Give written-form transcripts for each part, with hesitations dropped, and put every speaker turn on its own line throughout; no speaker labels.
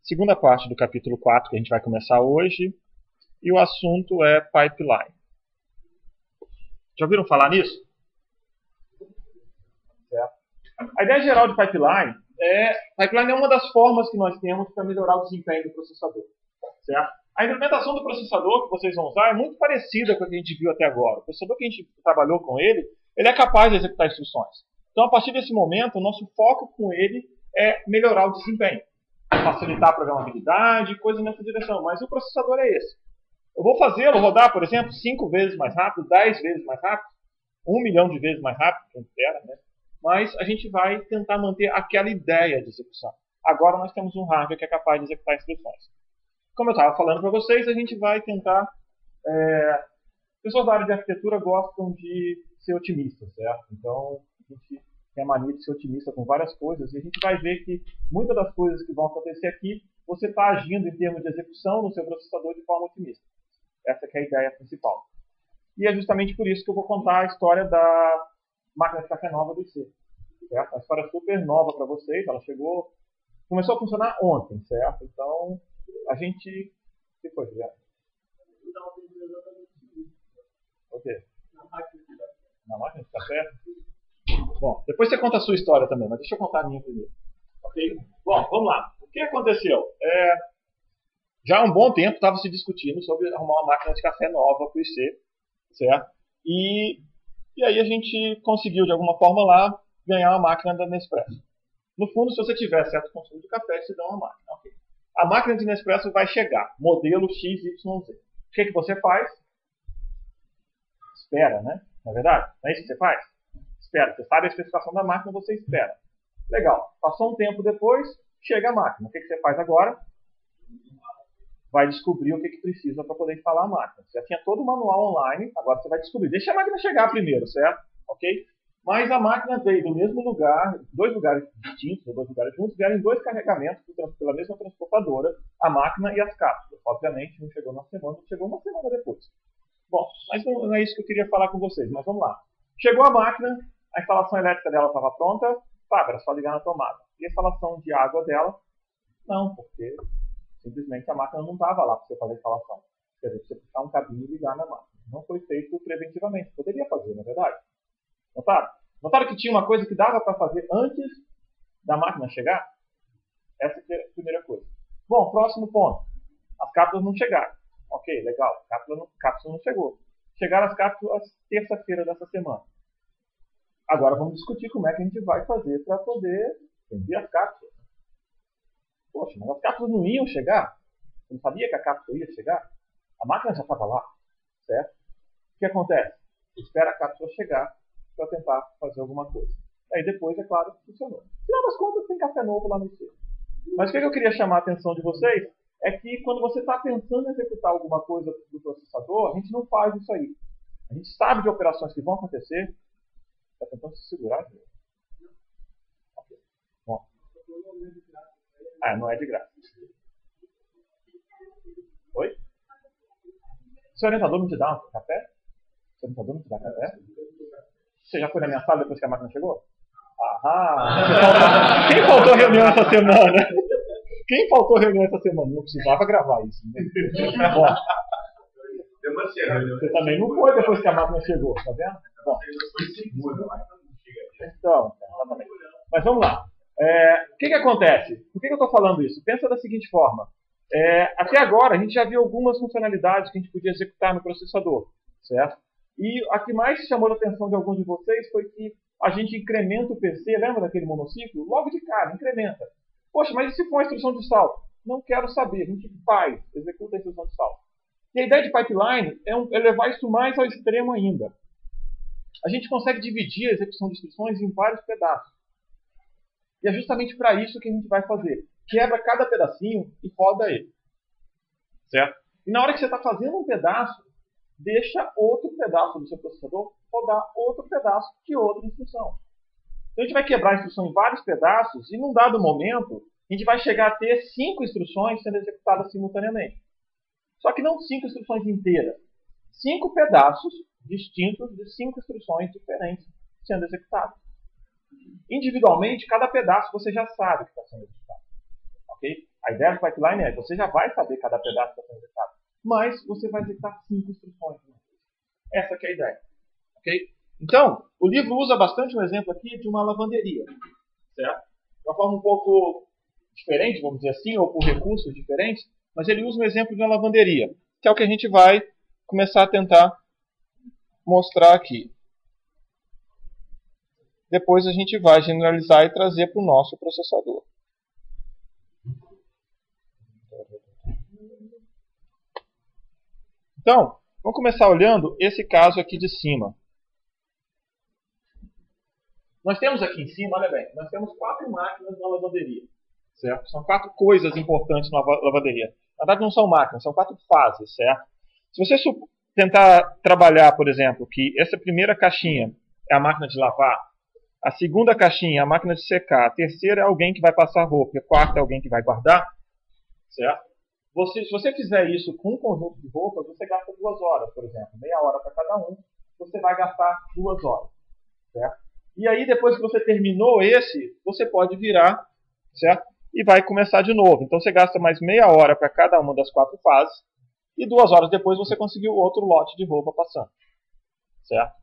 Segunda parte do capítulo 4 que a gente vai começar hoje. E o assunto é pipeline. Já ouviram falar nisso? Certo. A ideia geral de pipeline é uma das formas que nós temos para melhorar o desempenho do processador. Certo? A implementação do processador que vocês vão usar é muito parecida com a que a gente viu até agora. O processador que a gente trabalhou com ele é capaz de executar instruções. Então, a partir desse momento, o nosso foco com ele é melhorar o desempenho, facilitar a programabilidade, coisas nessa direção. Mas o processador é esse. Eu vou fazê-lo rodar, por exemplo, 5 vezes mais rápido, 10 vezes mais rápido, 1 milhão de vezes mais rápido, quem espera, né? Mas a gente vai tentar manter aquela ideia de execução. Agora nós temos um hardware que é capaz de executar instruções. Como eu estava falando para vocês, a gente vai tentar... Pessoas da área de arquitetura gostam de ser otimistas, certo? Então, a gente tem a mania de ser otimista com várias coisas, e a gente vai ver que muitas das coisas que vão acontecer aqui, você está agindo em termos de execução no seu processador de forma otimista. Essa que é a ideia principal. E é justamente por isso que eu vou contar a história da máquina de café nova do IC. Certo? Uma história super nova para vocês. Ela começou a funcionar ontem, certo? Então, a gente... O que foi, Juliano? O quê? Na máquina de café? Bom, depois você conta a sua história também, mas deixa eu contar a minha primeiro. Ok? Bom, vamos lá. O que aconteceu? Já há um bom tempo estava se discutindo sobre arrumar uma máquina de café nova para o IC, certo? E aí a gente conseguiu, de alguma forma lá, ganhar uma máquina da Nespresso. No fundo, se você tiver certo consumo de café, te dá uma máquina. Okay. A máquina de Nespresso vai chegar, modelo XYZ. O que você faz? Espera, né? Não é verdade? Não é isso que você faz? Espera. Você sabe a especificação da máquina, você espera. Legal. Passou um tempo depois, chega a máquina. O que você faz agora? Vai descobrir o que precisa para poder instalar a máquina. Você já tinha todo o manual online, agora você vai descobrir. Deixa a máquina chegar primeiro, certo? Ok? Mas a máquina veio do mesmo lugar, 2 lugares distintos, ou 2 lugares juntos, vieram em 2 carregamentos pela mesma transportadora, a máquina e as cápsulas. Obviamente, um chegou na semana, outro chegou uma semana depois. Bom, mas não é isso que eu queria falar com vocês, mas vamos lá. Chegou a máquina, a instalação elétrica dela estava pronta, era só ligar na tomada. E a instalação de água dela, não, porque simplesmente a máquina não estava lá para você fazer a instalação. Quer dizer, você puxar um cabinho e ligar na máquina. Não foi feito preventivamente. Poderia fazer, na verdade. Notaram? Notaram que tinha uma coisa que dava para fazer antes da máquina chegar? Essa que é a primeira coisa. Bom, próximo ponto. As cápsulas não chegaram. Ok, legal. Cápsula não chegou. Chegaram as cápsulas terça-feira dessa semana. Agora vamos discutir como é que a gente vai fazer para poder enviar as cápsulas. Poxa, mas as cápsulas não iam chegar? Você não sabia que a cápsula ia chegar? A máquina já estava lá, certo? O que acontece? Você espera a cápsula chegar para tentar fazer alguma coisa. Aí depois, é claro, funcionou. No final das contas, tem café novo lá no IC. Mas o que eu queria chamar a atenção de vocês é que quando você está pensando em executar alguma coisa do processador, a gente não faz isso aí. A gente sabe de operações que vão acontecer. Está tentando se segurar, gente? Ok. Bom. Não é de graça. Oi? Seu orientador não te dá um café? Seu orientador não te dá café? Você já foi na minha sala depois que a máquina chegou? Aham! Quem faltou reunião essa semana? Quem faltou reunião essa semana? Não precisava gravar isso, né? Bom, você também não foi depois que a máquina chegou, tá vendo? Bom, então, exatamente. Mas vamos lá. O que acontece? Por que eu estou falando isso? Pensa da seguinte forma. Até agora, a gente já viu algumas funcionalidades que a gente podia executar no processador, certo? E a que mais chamou a atenção de alguns de vocês foi que a gente incrementa o PC, lembra daquele monociclo? Logo de cara, incrementa. Poxa, mas e se for uma instrução de salto? Não quero saber, a gente faz, executa a instrução de salto. E a ideia de pipeline é levar isso mais ao extremo ainda. A gente consegue dividir a execução de instruções em vários pedaços. E é justamente para isso que a gente vai fazer. Quebra cada pedacinho e roda ele. Certo? E na hora que você está fazendo um pedaço, deixa outro pedaço do seu processador rodar outro pedaço de outra instrução. Então a gente vai quebrar a instrução em vários pedaços e num dado momento a gente vai chegar a ter 5 instruções sendo executadas simultaneamente. Só que não 5 instruções inteiras. 5 pedaços distintos de 5 instruções diferentes sendo executadas. Individualmente, cada pedaço você já sabe que está sendo executado. Okay? A ideia do pipeline é, você já vai saber cada pedaço que está sendo executado, mas você vai executar 5 instruções. Essa que é a ideia. Okay? Então, o livro usa bastante um exemplo aqui de uma lavanderia. Certo? De uma forma um pouco diferente, vamos dizer assim, ou por recursos diferentes, mas ele usa um exemplo de uma lavanderia, que é o que a gente vai começar a tentar mostrar aqui. Depois a gente vai generalizar e trazer para o nosso processador. Então, vamos começar olhando esse caso aqui de cima. Nós temos aqui em cima, olha bem, nós temos 4 máquinas na lavanderia. Certo? São 4 coisas importantes na lavanderia. Na verdade não são máquinas, são 4 fases, certo? Se você tentar trabalhar, por exemplo, que essa primeira caixinha é a máquina de lavar, a segunda caixinha é a máquina de secar, a terceira é alguém que vai passar roupa, a quarta é alguém que vai guardar, certo? Se você fizer isso com um conjunto de roupas, você gasta 2 horas, por exemplo. Meia hora para cada um, você vai gastar 2 horas, certo? E aí, depois que você terminou esse, você pode virar, certo? E vai começar de novo. Então você gasta mais meia hora para cada uma das 4 fases e 2 horas depois você conseguiu outro lote de roupa passando. Certo?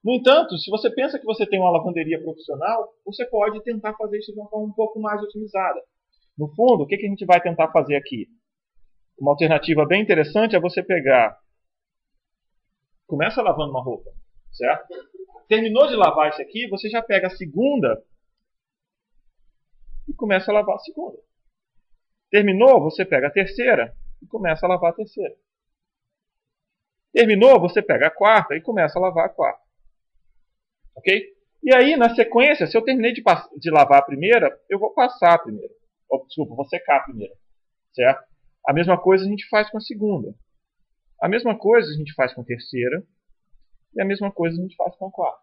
No entanto, se você pensa que você tem uma lavanderia profissional, você pode tentar fazer isso de uma forma um pouco mais otimizada. No fundo, o que a gente vai tentar fazer aqui? Uma alternativa bem interessante é você pegar, começa lavando uma roupa, certo? Terminou de lavar isso aqui, você já pega a segunda e começa a lavar a segunda. Terminou, você pega a terceira e começa a lavar a terceira. Terminou, você pega a quarta e começa a lavar a quarta. Ok? E aí, na sequência, se eu terminei de lavar a primeira, eu vou passar a primeira. Desculpa, vou secar a primeira. Certo? A mesma coisa a gente faz com a segunda. A mesma coisa a gente faz com a terceira. E a mesma coisa a gente faz com a quarta.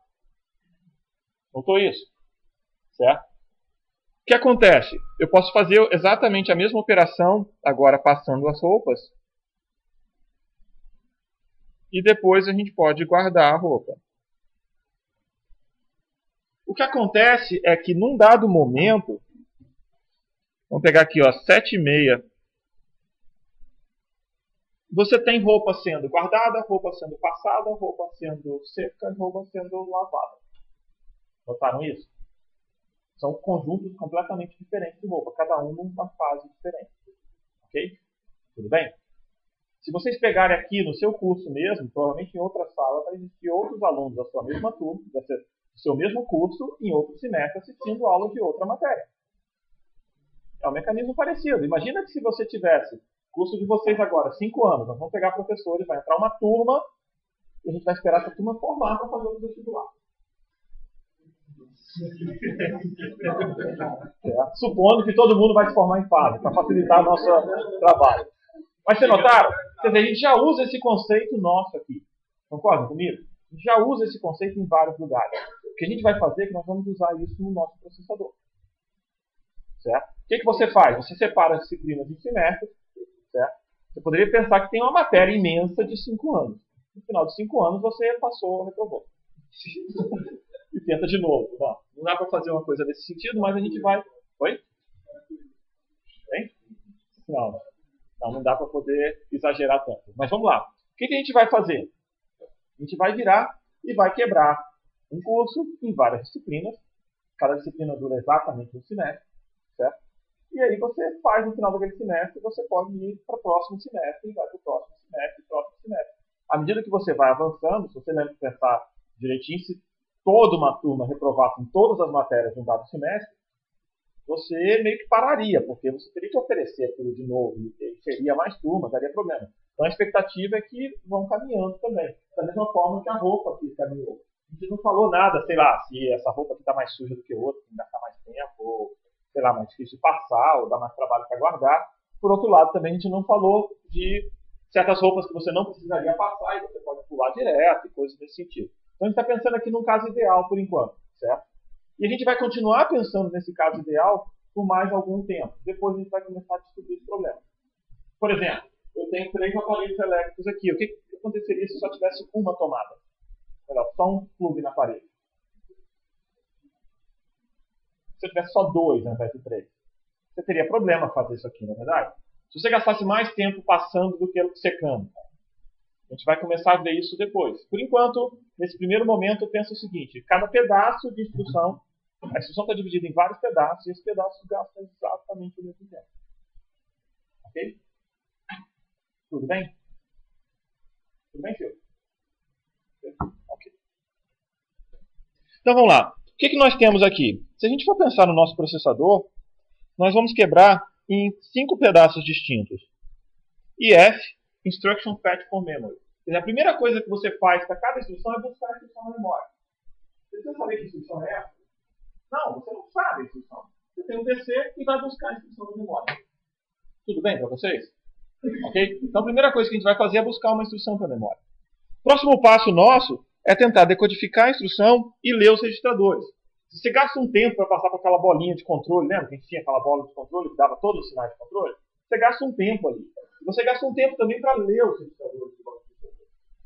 Notou isso? Certo? O que acontece? Eu posso fazer exatamente a mesma operação, agora passando as roupas. E depois a gente pode guardar a roupa. O que acontece é que num dado momento, vamos pegar aqui, ó, 7h30, você tem roupa sendo guardada, roupa sendo passada, roupa sendo seca, roupa sendo lavada. Notaram isso? São conjuntos completamente diferentes de roupa, cada um numa fase diferente. Ok? Tudo bem? Se vocês pegarem aqui no seu curso mesmo, provavelmente em outra sala vai existir outros alunos da sua mesma turma, do seu mesmo curso, em outro semestre, assistindo aula de outra matéria. É um mecanismo parecido. Imagina que se você tivesse curso de vocês agora, 5 anos, nós vamos pegar professores, vai entrar uma turma, e a gente vai esperar essa turma formar para fazer o vestibular. Supondo que todo mundo vai se formar em fase, para facilitar o nosso trabalho. Mas vocês notaram? Quer dizer, a gente já usa esse conceito nosso aqui. Concordam comigo? A gente já usa esse conceito em vários lugares. O que a gente vai fazer é que nós vamos usar isso no nosso processador. Certo? O que você faz? Você separa as disciplinas em semestres. Certo? Você poderia pensar que tem uma matéria imensa de 5 anos. No final de 5 anos você passou ou reprovou. E tenta de novo. Não dá para fazer uma coisa nesse sentido, mas a gente vai... Oi? Hein? Não dá para poder exagerar tanto. Mas vamos lá. O que a gente vai fazer? A gente vai virar e vai quebrar um curso em várias disciplinas. Cada disciplina dura exatamente um semestre. Certo? E aí você faz no final daquele semestre, você pode ir para o próximo semestre, e vai para o próximo semestre. À medida que você vai avançando, se você lembra de pensar direitinho, se toda uma turma reprovasse em todas as matérias de um dado semestre, você meio que pararia, porque você teria que oferecer aquilo de novo, e seria mais turma, daria problema. Então a expectativa é que vão caminhando também. Da mesma forma que a roupa aqui caminhou. A gente não falou nada, sei lá, se essa roupa aqui está mais suja do que outra, tem que gastar mais tempo, ou sei lá, mais difícil de passar, ou dá mais trabalho para guardar. Por outro lado, também a gente não falou de certas roupas que você não precisaria passar e você pode pular direto e coisas desse sentido. Então a gente está pensando aqui num caso ideal por enquanto, certo? E a gente vai continuar pensando nesse caso ideal por mais algum tempo. Depois a gente vai começar a descobrir os problemas. Por exemplo, eu tenho 3 aparelhos elétricos aqui. O que aconteceria se só tivesse uma tomada? Olha, só um plug na parede. Se eu tivesse só 2 ao invés de 3, você teria problema fazer isso aqui, não é verdade? Se você gastasse mais tempo passando do que secando. A gente vai começar a ver isso depois. Por enquanto, nesse primeiro momento, eu penso o seguinte: cada pedaço de instrução, a instrução está dividida em vários pedaços, e esses pedaços gastam exatamente o mesmo tempo. Ok? Tudo bem? Tudo bem, Fio? Ok. Então vamos lá. O que nós temos aqui? Se a gente for pensar no nosso processador, nós vamos quebrar em 5 pedaços distintos. IF, Instruction Fetch for Memory. Quer dizer, a primeira coisa que você faz para cada instrução é buscar a instrução na memória. Você precisa saber que instrução é essa? Não, você não sabe a instrução. Você tem um PC e vai buscar a instrução na memória. Tudo bem para vocês? Ok? Então a primeira coisa que a gente vai fazer é buscar uma instrução para a memória. O próximo passo nosso é tentar decodificar a instrução e ler os registradores. Se você gasta um tempo para passar por aquela bolinha de controle, lembra que a gente tinha aquela bola de controle que dava todos os sinais de controle? Você gasta um tempo ali. E você gasta um tempo também para ler os registradores.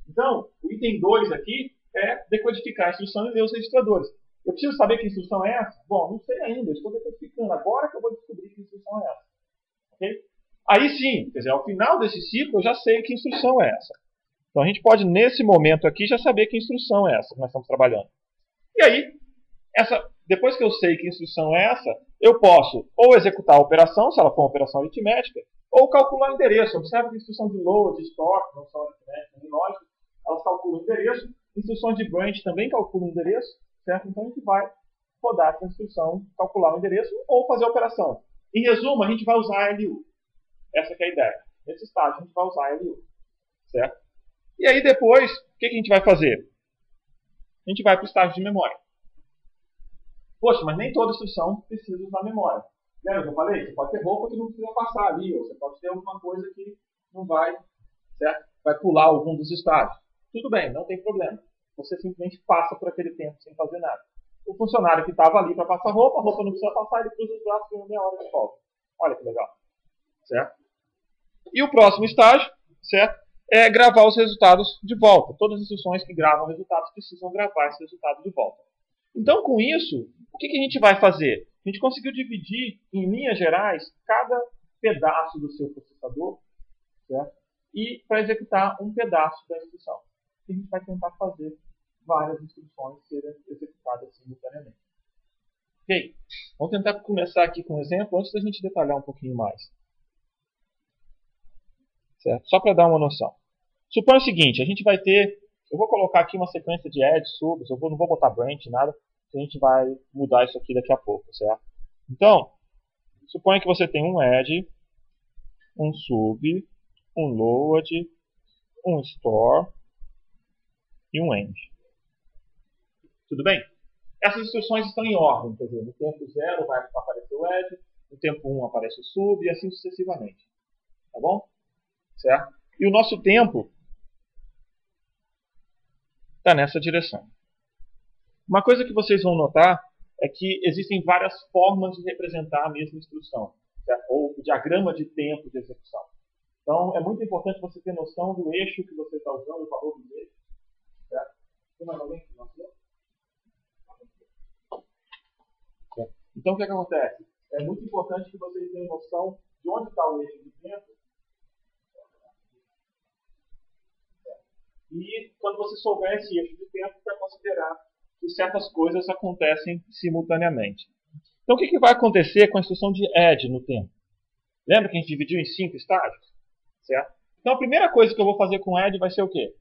Então, o item 2 aqui é decodificar a instrução e ler os registradores. Eu preciso saber que instrução é essa? Bom, não sei ainda, estou decodificando. Agora que eu vou descobrir que instrução é essa. Okay? Aí sim, quer dizer, ao final desse ciclo eu já sei que instrução é essa. Então a gente pode, nesse momento aqui, já saber que instrução é essa que nós estamos trabalhando. E aí, depois que eu sei que instrução é essa, eu posso ou executar a operação, se ela for uma operação aritmética, ou calcular o endereço. Observe que a instrução de load, de store, não são aritméticas nem lógicas, elas calculam o endereço. Instruções de branch também calculam o endereço, certo? Então a gente vai rodar essa instrução, calcular o endereço ou fazer a operação. Em resumo, a gente vai usar a LU. Essa que é a ideia. Nesse estágio a gente vai usar a LU, certo? E aí depois, o que a gente vai fazer? A gente vai para o estágio de memória. Poxa, mas nem toda instrução precisa usar memória. Lembra que eu falei? Você pode ter roupa que não precisa passar ali, ou você pode ter alguma coisa que não vai, certo? Vai pular algum dos estágios. Tudo bem, não tem problema. Você simplesmente passa por aquele tempo sem fazer nada. O funcionário que estava ali para passar a roupa não precisa passar, ele cruza os braços e tem meia hora de folga. Olha que legal. Certo? E o próximo estágio, certo? É gravar os resultados de volta. Todas as instruções que gravam resultados precisam gravar esse resultado de volta. Então, com isso, o que a gente vai fazer? A gente conseguiu dividir, em linhas gerais, cada pedaço do seu processador, certo? E para executar um pedaço da instrução. A gente vai tentar fazer várias instruções serem executadas simultaneamente. Ok? Vamos tentar começar aqui com um exemplo antes da gente detalhar um pouquinho mais. Certo? Só para dar uma noção. Suponha o seguinte, a gente vai ter, eu vou colocar aqui uma sequência de add, subs, não vou botar branch, nada, a gente vai mudar isso aqui daqui a pouco, certo? Então, suponha que você tem um add, um sub, um load, um store e um end. Tudo bem? Essas instruções estão em ordem, quer dizer, no tempo 0 vai aparecer o add, no tempo 1 aparece o sub e assim sucessivamente. Tá bom? Certo? E o nosso tempo está nessa direção. Uma coisa que vocês vão notar é que existem várias formas de representar a mesma instrução, certo? Ou o diagrama de tempo de execução. Então, é muito importante você ter noção do eixo que você está usando, o valor do eixo. Certo? Tem mais alguém que não tem? Então, o que acontece? É muito importante que vocês tenham noção de onde está o eixo de tempo. E quando você souber esse eixo de tempo, para considerar que certas coisas acontecem simultaneamente. Então, o que vai acontecer com a instrução de add no tempo? Lembra que a gente dividiu em 5 estágios? Certo? Então, a primeira coisa que eu vou fazer com add vai ser o quê?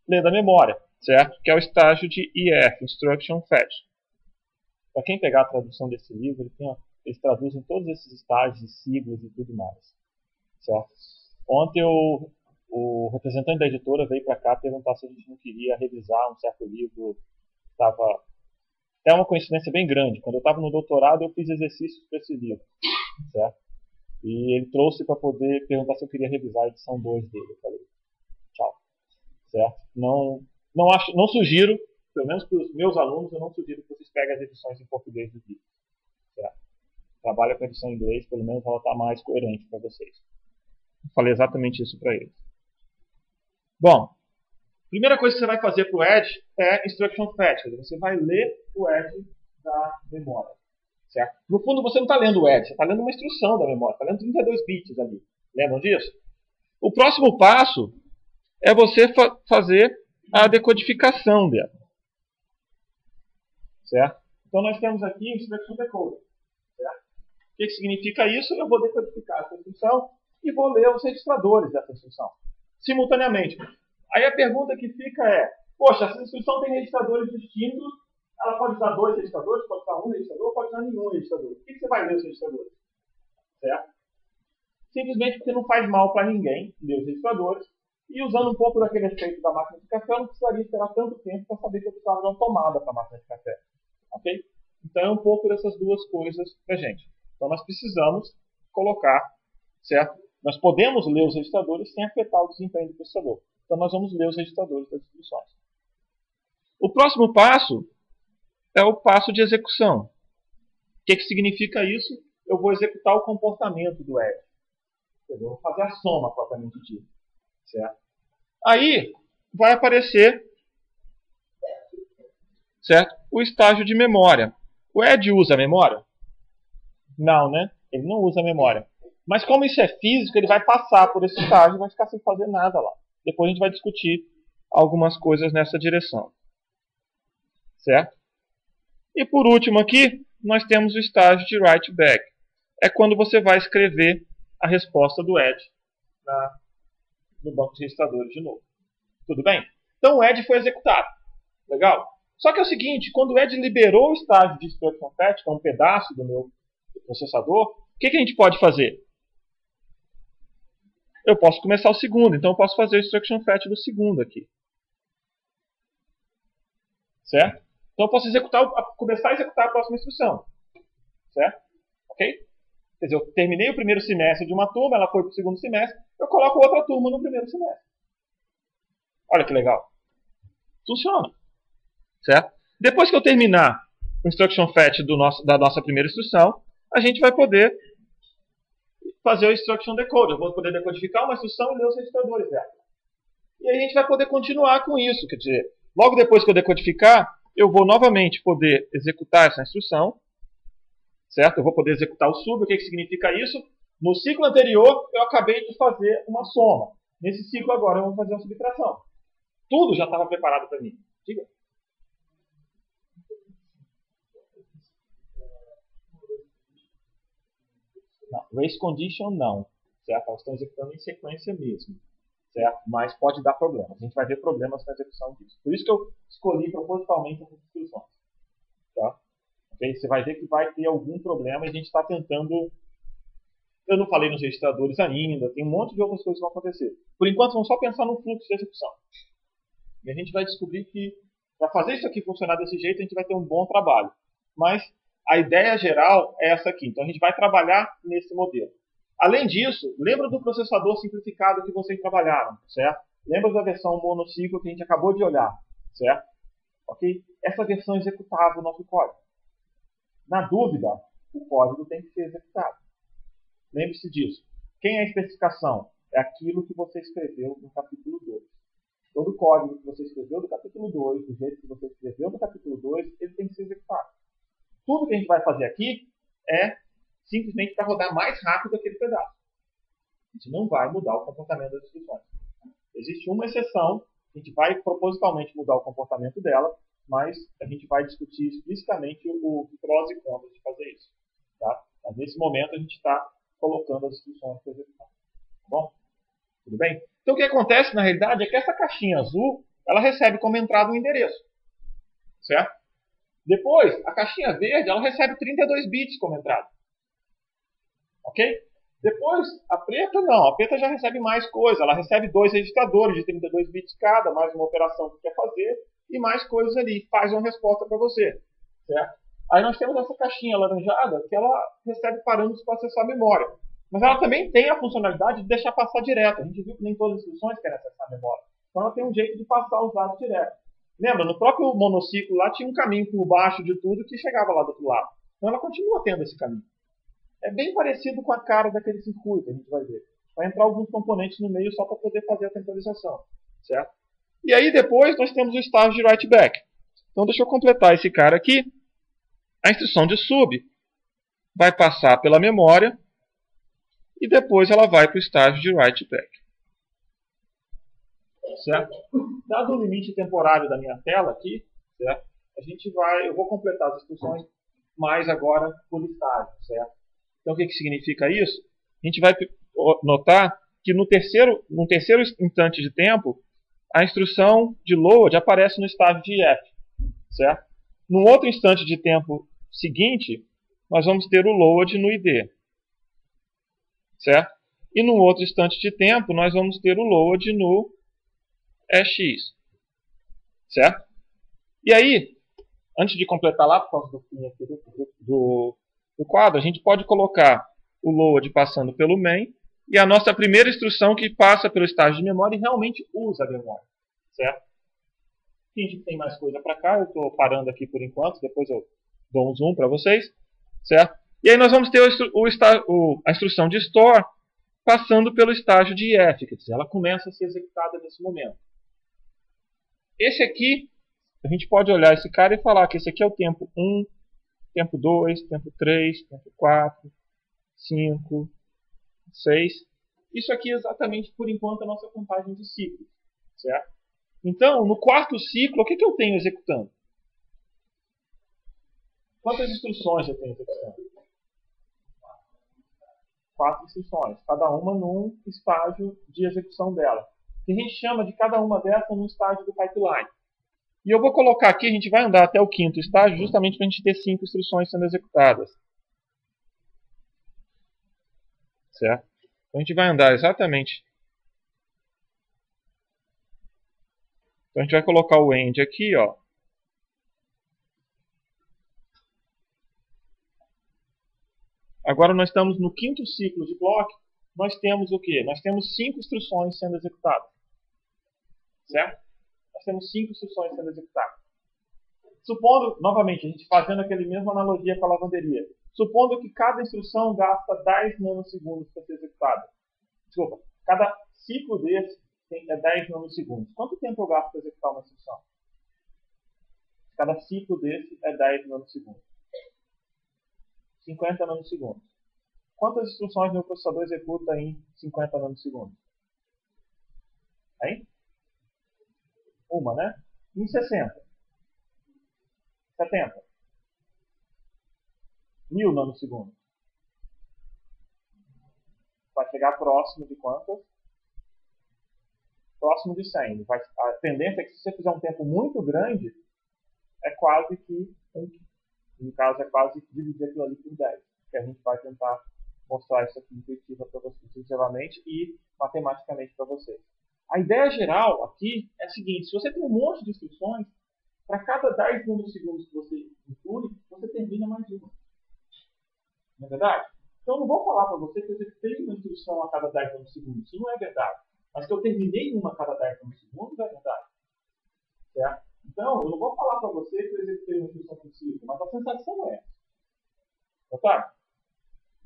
Ler da memória, certo? Que é o estágio de IF, Instruction Fetch. Para quem pegar a tradução desse livro, eles traduzem todos esses estágios e siglas e tudo mais. Certo? Ontem o representante da editora veio para cá perguntar se a gente não queria revisar um certo livro. É uma coincidência bem grande. Quando eu estava no doutorado, eu fiz exercícios para esse livro. Certo? E ele trouxe para poder perguntar se eu queria revisar a edição 2 dele. Eu falei, tchau. Certo? Não sugiro, pelo menos para os meus alunos, eu não sugiro que vocês peguem as edições em português do livro. Certo? Trabalha com a edição em inglês, pelo menos ela está mais coerente para vocês. Eu falei exatamente isso para eles. Bom, a primeira coisa que você vai fazer para o add é instruction fetch. Você vai ler o add da memória. Certo? No fundo, você não está lendo o ED, você está lendo uma instrução da memória, está lendo 32 bits ali. Lembram disso? O próximo passo é você fazer a decodificação dela. Certo? Então, nós temos aqui o Instruction Decoder. Certo? O que significa isso? Eu vou decodificar essa instrução e vou ler os registradores dessa instrução, simultaneamente. Aí a pergunta que fica é, poxa, essa instrução tem registradores distintos, ela pode usar 2 registradores, pode usar 1 registrador, pode usar nenhum registrador. Por que você vai ler os registradores? Certo? Simplesmente porque não faz mal para ninguém ler os registradores, e usando um pouco daquele efeito da máquina de café, eu não precisaria esperar tanto tempo para saber que eu precisava de uma tomada para a máquina de café. Ok? Então é um pouco dessas duas coisas para a gente. Então nós precisamos colocar, certo? Nós podemos ler os registradores sem afetar o desempenho do processador. Então nós vamos ler os registradores das instruções. O próximo passo é o passo de execução. O que significa isso? Eu vou executar o comportamento do ED. Eu vou fazer a soma propriamente dita. Certo? Aí vai aparecer, certo, o estágio de memória. O ED usa memória? Não, né? Ele não usa memória. Mas como isso é físico, ele vai passar por esse estágio e vai ficar sem fazer nada lá. Depois a gente vai discutir algumas coisas nessa direção. Certo? E por último aqui, nós temos o estágio de write back. É quando você vai escrever a resposta do ED no banco de registradores de novo. Tudo bem? Então o ED foi executado. Legal? Só que é o seguinte, quando o ED liberou o estágio de instruction fetch, que é um pedaço do meu processador, o que a gente pode fazer? Eu posso começar o segundo, então eu posso fazer o instruction fetch do segundo aqui. Certo? Então eu posso começar a executar a próxima instrução. Certo? Ok? Quer dizer, eu terminei o primeiro semestre de uma turma, ela foi para o segundo semestre, eu coloco outra turma no primeiro semestre. Olha que legal. Funciona. Certo? Depois que eu terminar o instruction fetch da nossa primeira instrução, a gente vai poder fazer o instruction decoder. Eu vou poder decodificar uma instrução e ler os registradores dela. E aí a gente vai poder continuar com isso. Quer dizer, logo depois que eu decodificar, eu vou novamente poder executar essa instrução. Certo? Eu vou poder executar o sub. O que significa isso? No ciclo anterior, eu acabei de fazer uma soma. Nesse ciclo agora, eu vou fazer uma subtração. Tudo já estava preparado para mim. Diga. Não, race condition não. Certo? Elas estão executando em sequência mesmo. Certo? Mas pode dar problemas. A gente vai ver problemas na execução disso. Por isso que eu escolhi propositalmente essas instruções. Tá? Okay? Você vai ver que vai ter algum problema e a gente está tentando... Eu não falei nos registradores ainda, tem um monte de outras coisas que vão acontecer. Por enquanto, vamos só pensar no fluxo de execução. E a gente vai descobrir que, para fazer isso aqui funcionar desse jeito, a gente vai ter um bom trabalho. Mas a ideia geral é essa aqui. Então a gente vai trabalhar nesse modelo. Além disso, lembra do processador simplificado que vocês trabalharam, certo? Lembra da versão monociclo que a gente acabou de olhar, certo? Ok? Essa versão executava o nosso código. Na dúvida, o código tem que ser executado. Lembre-se disso. Quem é a especificação? É aquilo que você escreveu no capítulo 2. Todo o código que você escreveu do capítulo 2, do jeito que você escreveu no capítulo 2, ele tem que ser executado. Tudo que a gente vai fazer aqui é simplesmente para rodar mais rápido aquele pedaço. A gente não vai mudar o comportamento das instruções. Existe uma exceção, a gente vai propositalmente mudar o comportamento dela, mas a gente vai discutir explicitamente o prós e contras de fazer isso. Tá? Mas nesse momento a gente está colocando as instruções para executar. Tá bom? Tudo bem? Então o que acontece na realidade é que essa caixinha azul, ela recebe como entrada um endereço. Certo? Depois, a caixinha verde, ela recebe 32 bits como entrada. Ok? Depois, a preta não. A preta já recebe mais coisa. Ela recebe 2 registradores de 32 bits cada, mais uma operação que quer fazer, e mais coisas ali. Faz uma resposta para você. Certo? Aí nós temos essa caixinha alaranjada, que ela recebe parâmetros para acessar a memória. Mas ela também tem a funcionalidade de deixar passar direto. A gente viu que nem todas as instruções querem acessar a memória. Então ela tem um jeito de passar os dados direto. Lembra, no próprio monociclo lá tinha um caminho por baixo de tudo que chegava lá do outro lado. Então ela continua tendo esse caminho. É bem parecido com a cara daquele circuito, a gente vai ver. Vai entrar alguns componentes no meio só para poder fazer a temporização. Certo? E aí depois nós temos o estágio de write back. Então deixa eu completar esse cara aqui. A instrução de sub, vai passar pela memória e depois ela vai para o estágio de write back. Certo? Dado o limite temporário da minha tela aqui, certo? Eu vou completar as instruções mais agora por estágio, certo? Então o que significa isso? A gente vai notar que num terceiro instante de tempo, a instrução de load aparece no estágio de F, certo? Num outro instante de tempo seguinte, nós vamos ter o load no ID, certo? E num outro instante de tempo, nós vamos ter o load no EX, certo? E aí, antes de completar lá, por causa do fim aqui do quadro, a gente pode colocar o load passando pelo main e a nossa primeira instrução que passa pelo estágio de memória e realmente usa a memória, certo? Finge que tem mais coisa para cá, eu estou parando aqui por enquanto, depois eu dou um zoom para vocês, certo? E aí nós vamos ter a instrução de store passando pelo estágio de IF, quer dizer, ela começa a ser executada nesse momento. Esse aqui, a gente pode olhar esse cara e falar que esse aqui é o tempo 1, tempo 2, tempo 3, tempo 4, 5, 6. Isso aqui é exatamente, por enquanto, a nossa contagem de ciclos, certo? Então, no quarto ciclo, o que eu tenho executando? Quantas instruções eu tenho executando? 4 instruções, cada uma num estágio de execução dela. Que a gente chama de cada uma dessas num estágio do pipeline. E eu vou colocar aqui, a gente vai andar até o quinto estágio, justamente para a gente ter 5 instruções sendo executadas. Certo? Então a gente vai andar exatamente. Então a gente vai colocar o end aqui, ó. Agora nós estamos no quinto ciclo de clock. Nós temos o quê? Nós temos 5 instruções sendo executadas. Certo? Nós temos 5 instruções sendo executadas. Supondo, novamente, a gente fazendo aquela mesma analogia com a lavanderia. Supondo que cada instrução gasta 10 nanosegundos para ser executada. Desculpa, cada ciclo desse é 10 nanosegundos. Quanto tempo eu gasto para executar uma instrução? Cada ciclo desse é 10 nanosegundos. 50 nanosegundos. Quantas instruções meu processador executa em 50 nanosegundos? Hein? Uma, né? Em 60. 70. 1000 nanosegundos. Vai chegar próximo de quantas? Próximo de 100. A tendência é que se você fizer um tempo muito grande, é quase que, no caso, é quase dividir aquilo ali por 10. Que a gente vai tentar mostrar isso aqui intuitivamente e matematicamente para vocês. A ideia geral aqui é a seguinte: se você tem um monte de instruções, para cada 10 nanosegundos que você inclui, você termina mais uma. Não é verdade? Então eu não vou falar para você que eu executei uma instrução a cada 10 nanosegundos. Isso não é verdade. Mas que eu terminei uma a cada 10 nanosegundos é verdade. Certo? Então, eu não vou falar para você que eu executei uma instrução por ciclo, mas a sensação é essa. Tá?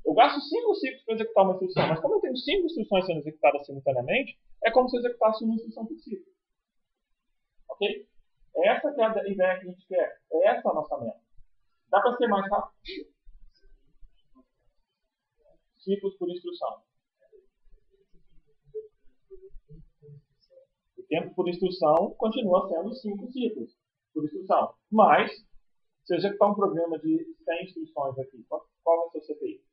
Eu gasto 5 ciclos para executar uma instrução, mas como eu tenho 5 instruções sendo executadas simultaneamente, é como se eu executasse uma instrução por ciclo. Ok? Essa que é a ideia que a gente quer. É essa a nossa meta. Dá para ser mais rápido? Ciclos por instrução. O tempo por instrução continua sendo 5 ciclos por instrução. Mas, se eu executar um programa de 100 instruções aqui, qual vai ser o CPI?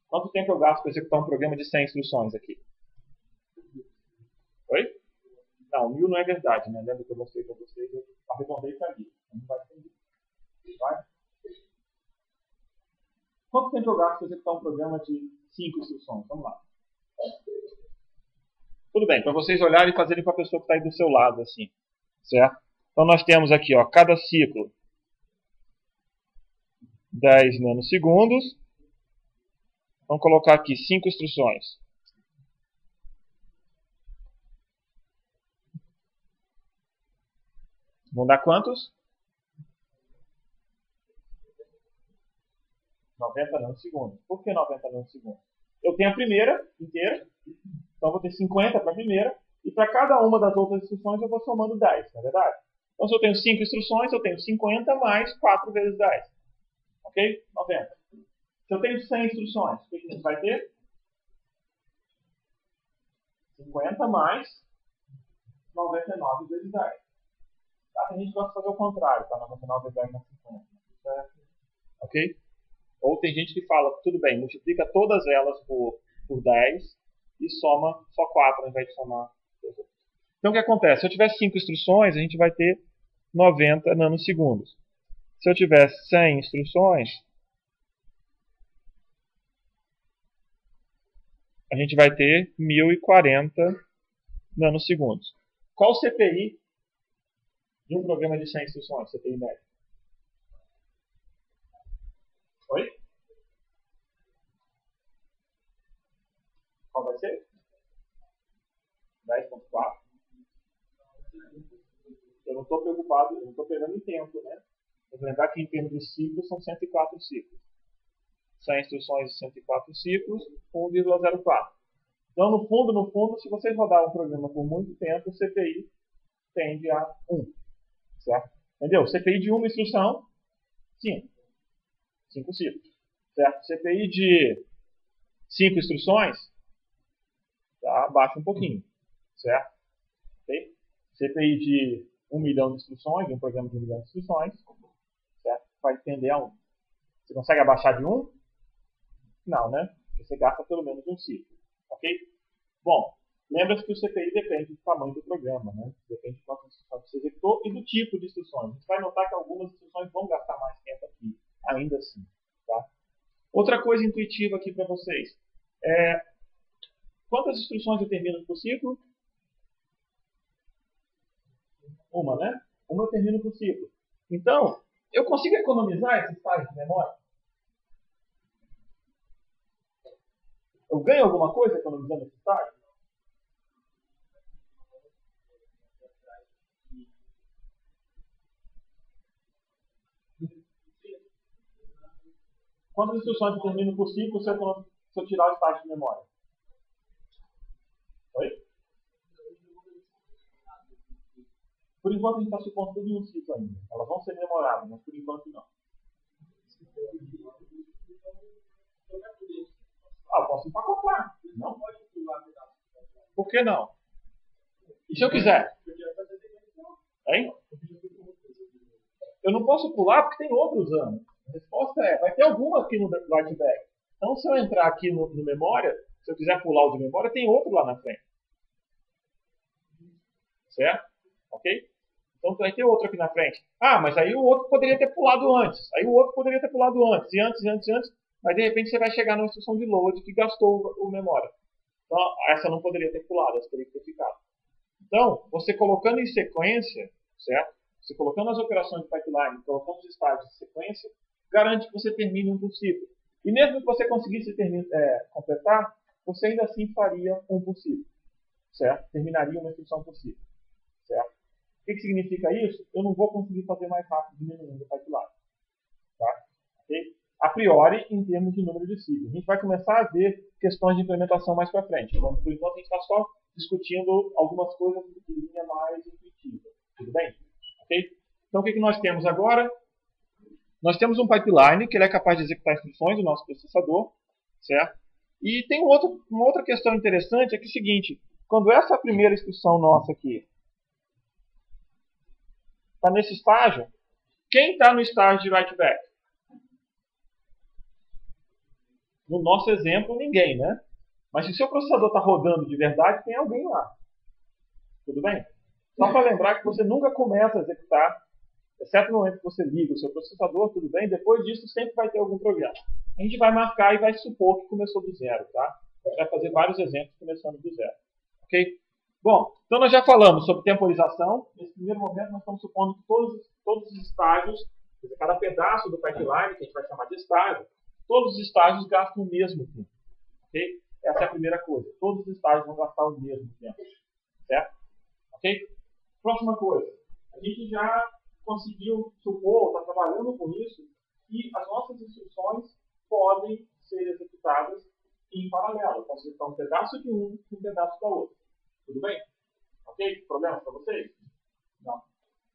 Quanto tempo eu gasto para executar um programa de 100 instruções aqui? Oi? Não, 1000 não é verdade, né? Lembra que eu mostrei para vocês? Eu arredondei para 1000. Não vai entender. Vai? Quanto tempo eu gasto para executar um programa de 5 instruções? Vamos lá. Tudo bem, para vocês olharem e fazerem com a pessoa que está aí do seu lado, assim. Certo? Então nós temos aqui, ó, cada ciclo 10 nanosegundos. Vamos colocar aqui 5 instruções. Vão dar quantos? 90 nanosegundos. Por que 90 nanosegundos? Eu tenho a primeira inteira, então eu vou ter 50 para a primeira, e para cada uma das outras instruções eu vou somando 10, não é verdade? Então se eu tenho 5 instruções, eu tenho 50 mais 4 vezes 10. Ok? 90. Se eu tenho 100 instruções, o que a gente vai ter? 50 mais 99 vezes 10. Tá? A gente gosta de fazer o contrário, tá? 99 vezes 10 mais 50. Certo? Ok? Ou tem gente que fala, tudo bem, multiplica todas elas por 10 e soma só 4 ao invés de somar 2. Então o que acontece? Se eu tiver 5 instruções, a gente vai ter 90 nanosegundos. Se eu tiver 100 instruções, a gente vai ter 1040 nanosegundos. Qual o CPI de um programa de 100 instruções? CPI médio. Oi? Qual vai ser? 10.4. Eu não estou preocupado, eu não estou pegando em tempo, né? Tem que lembrar que em termos de ciclos são 104 ciclos. 100 instruções de 104 ciclos, 1,04. Então, no fundo, se vocês rodarem um programa por muito tempo, o CPI tende a 1. Certo? Entendeu? CPI de uma instrução, 5. 5 ciclos. Certo? CPI de 5 instruções, tá? Baixa um pouquinho. Certo? Okay? CPI de 1 milhão de instruções, de um programa de 1 milhão de instruções, certo? Vai tender a 1. Você consegue abaixar de 1? Não, né? Porque você gasta pelo menos um ciclo. Ok? Bom, lembra-se que o CPI depende do tamanho do programa, né? Depende de quantas instruções você executou e do tipo de instruções. A gente vai notar que algumas instruções vão gastar mais tempo aqui, ainda assim. Tá? Outra coisa intuitiva aqui para vocês. Quantas instruções eu termino por ciclo? Uma, né? Uma eu termino por ciclo. Então, eu consigo economizar esse estágio de memória? Eu ganho alguma coisa economizando esse estágio? Quantas instruções eu termino por ciclo se eu tirar o estágio de memória? Oi? Por enquanto a gente está supondo tudo em um ciclo ainda. Elas vão ser memoráveis, mas por enquanto não. Eu posso empacotar. Não pode pular pedaço. Por que não? E se eu quiser? Hein? Eu não posso pular porque tem outro usando. A resposta é, vai ter alguma aqui no write back. Então se eu entrar aqui no memória, se eu quiser pular o de memória, tem outro lá na frente. Certo? Ok? Então vai ter outro aqui na frente. Ah, mas aí o outro poderia ter pulado antes. Aí o outro poderia ter pulado antes. E antes. Mas de repente você vai chegar numa instrução de load que gastou o memória. Então essa não poderia ter pulado, essa teria que ter ficado. Então, você colocando em sequência, certo? Você colocando as operações de pipeline, colocando os estágios de sequência, garante que você termine um por ciclo. E mesmo que você conseguisse completar, você ainda assim faria um por ciclo. Certo? Terminaria uma instrução por ciclo. Certo? O que significa isso? Eu não vou conseguir fazer mais rápido diminuindo o pipeline. Tá? Okay? A priori, em termos de número de ciclos. A gente vai começar a ver questões de implementação mais para frente. Então, por enquanto, a gente está só discutindo algumas coisas de linha mais intuitiva. Tudo bem? Okay? Então, o que nós temos agora? Nós temos um pipeline que ele é capaz de executar instruções do nosso processador. Certo? E tem uma outra questão interessante, é que é o seguinte, quando essa primeira instrução nossa aqui está nesse estágio, quem está no estágio de write back? No nosso exemplo, ninguém, né? Mas se o seu processador está rodando de verdade, tem alguém lá. Tudo bem? Só para lembrar que você nunca começa a executar, exceto no momento que você liga o seu processador, tudo bem? Depois disso, sempre vai ter algum programa. A gente vai marcar e vai supor que começou do zero, tá? A gente vai fazer vários exemplos começando do zero. Ok? Bom, então nós já falamos sobre temporização. Nesse primeiro momento, nós estamos supondo que todos os estágios, cada pedaço do pipeline, que a gente vai chamar de estágio, todos os estágios gastam o mesmo tempo. Ok? Essa é a primeira coisa. Todos os estágios vão gastar o mesmo tempo. Certo? Ok? Próxima coisa. A gente já conseguiu supor, está trabalhando com isso, que as nossas instruções podem ser executadas em paralelo. Eu posso executar um pedaço de um e um pedaço da outra. Tudo bem? Ok? Problemas para vocês? Não.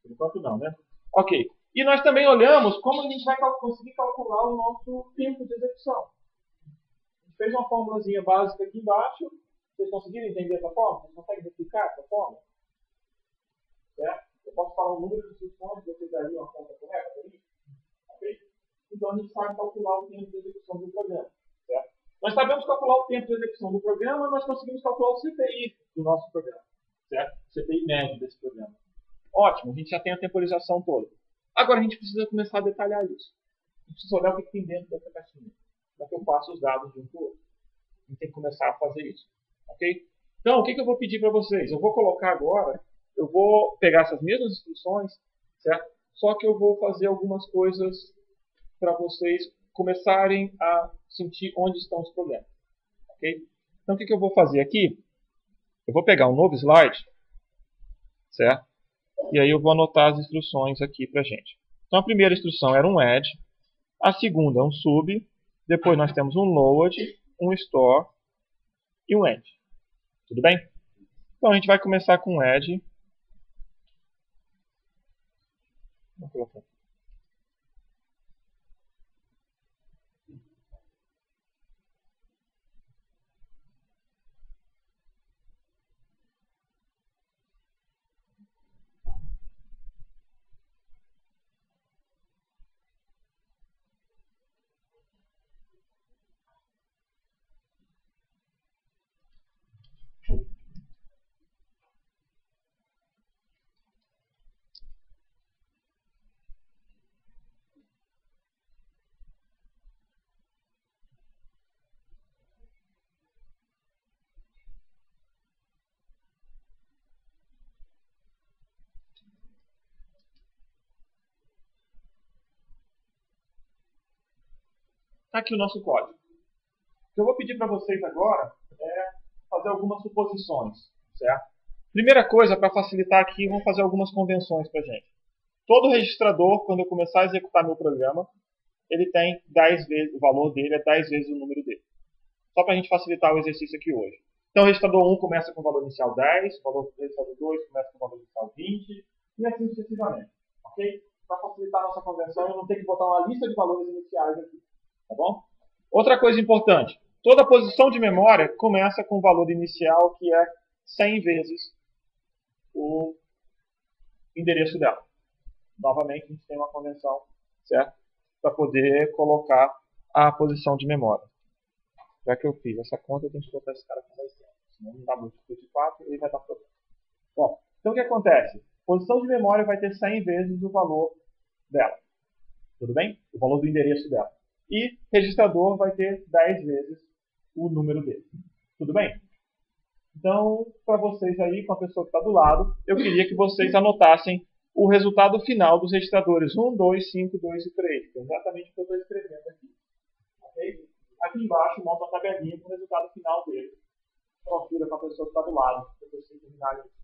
Por enquanto não, né? Ok. E nós também olhamos como a gente vai conseguir calcular o nosso tempo de execução. A gente fez uma formulazinha básica aqui embaixo. Vocês conseguiram entender essa forma? Vocês conseguem replicar essa forma? Certo? Eu posso falar o número de instruções que vocês dariam a conta correta para isso? Ok? Então a gente sabe calcular o tempo de execução do programa. Certo? Nós sabemos calcular o tempo de execução do programa, nós conseguimos calcular o CPI do nosso programa. Certo? O CPI médio desse programa. Ótimo, a gente já tem a temporização toda. Agora a gente precisa começar a detalhar isso. A gente precisa olhar o que tem dentro dessa caixinha. Como é que eu passo os dados de um para o outro. A gente tem que começar a fazer isso. Ok? Então, o que eu vou pedir para vocês? Eu vou colocar agora, eu vou pegar essas mesmas instruções, certo? Só que eu vou fazer algumas coisas para vocês começarem a sentir onde estão os problemas. Ok? Então, o que eu vou fazer aqui? Eu vou pegar um novo slide, certo? E aí eu vou anotar as instruções aqui para a gente. Então, a primeira instrução era um add, a segunda é um sub, depois nós temos um load, um store e um end. Tudo bem? Então, a gente vai começar com um add. Está aqui o nosso código. O que eu vou pedir para vocês agora é fazer algumas suposições, certo? Primeira coisa, para facilitar aqui, vamos fazer algumas convenções para a gente. Todo registrador, quando eu começar a executar meu programa, ele tem 10 vezes, o valor dele é 10 vezes o número dele. Só para a gente facilitar o exercício aqui hoje. Então, o registrador 1 começa com o valor inicial 10, o registrador 2 começa com o valor inicial 20, e assim sucessivamente. Ok? Para facilitar a nossa conversão, eu não tenho que botar uma lista de valores iniciais aqui. Tá bom? Outra coisa importante. Toda posição de memória começa com o valor inicial, que é 100 vezes o endereço dela. Novamente, a gente tem uma convenção, certo? Para poder colocar a posição de memória. Já que eu fiz essa conta, eu tenho que botar esse cara com 10 tempo. Senão não dá múltiplo de 4 e ele vai dar problema. Bom, então o que acontece? Posição de memória vai ter 100 vezes o valor dela. Tudo bem? O valor do endereço dela. E registrador vai ter 10 vezes o número dele. Tudo bem? Então, para vocês aí, com a pessoa que está do lado, eu queria que vocês anotassem o resultado final dos registradores 1, 2, 5, 2 e 3. Que é exatamente o que eu estou escrevendo aqui. Okay? Aqui embaixo, monta uma tabelinha com o resultado final dele. Confira com a pessoa que está do lado, depois vocês terminarem isso.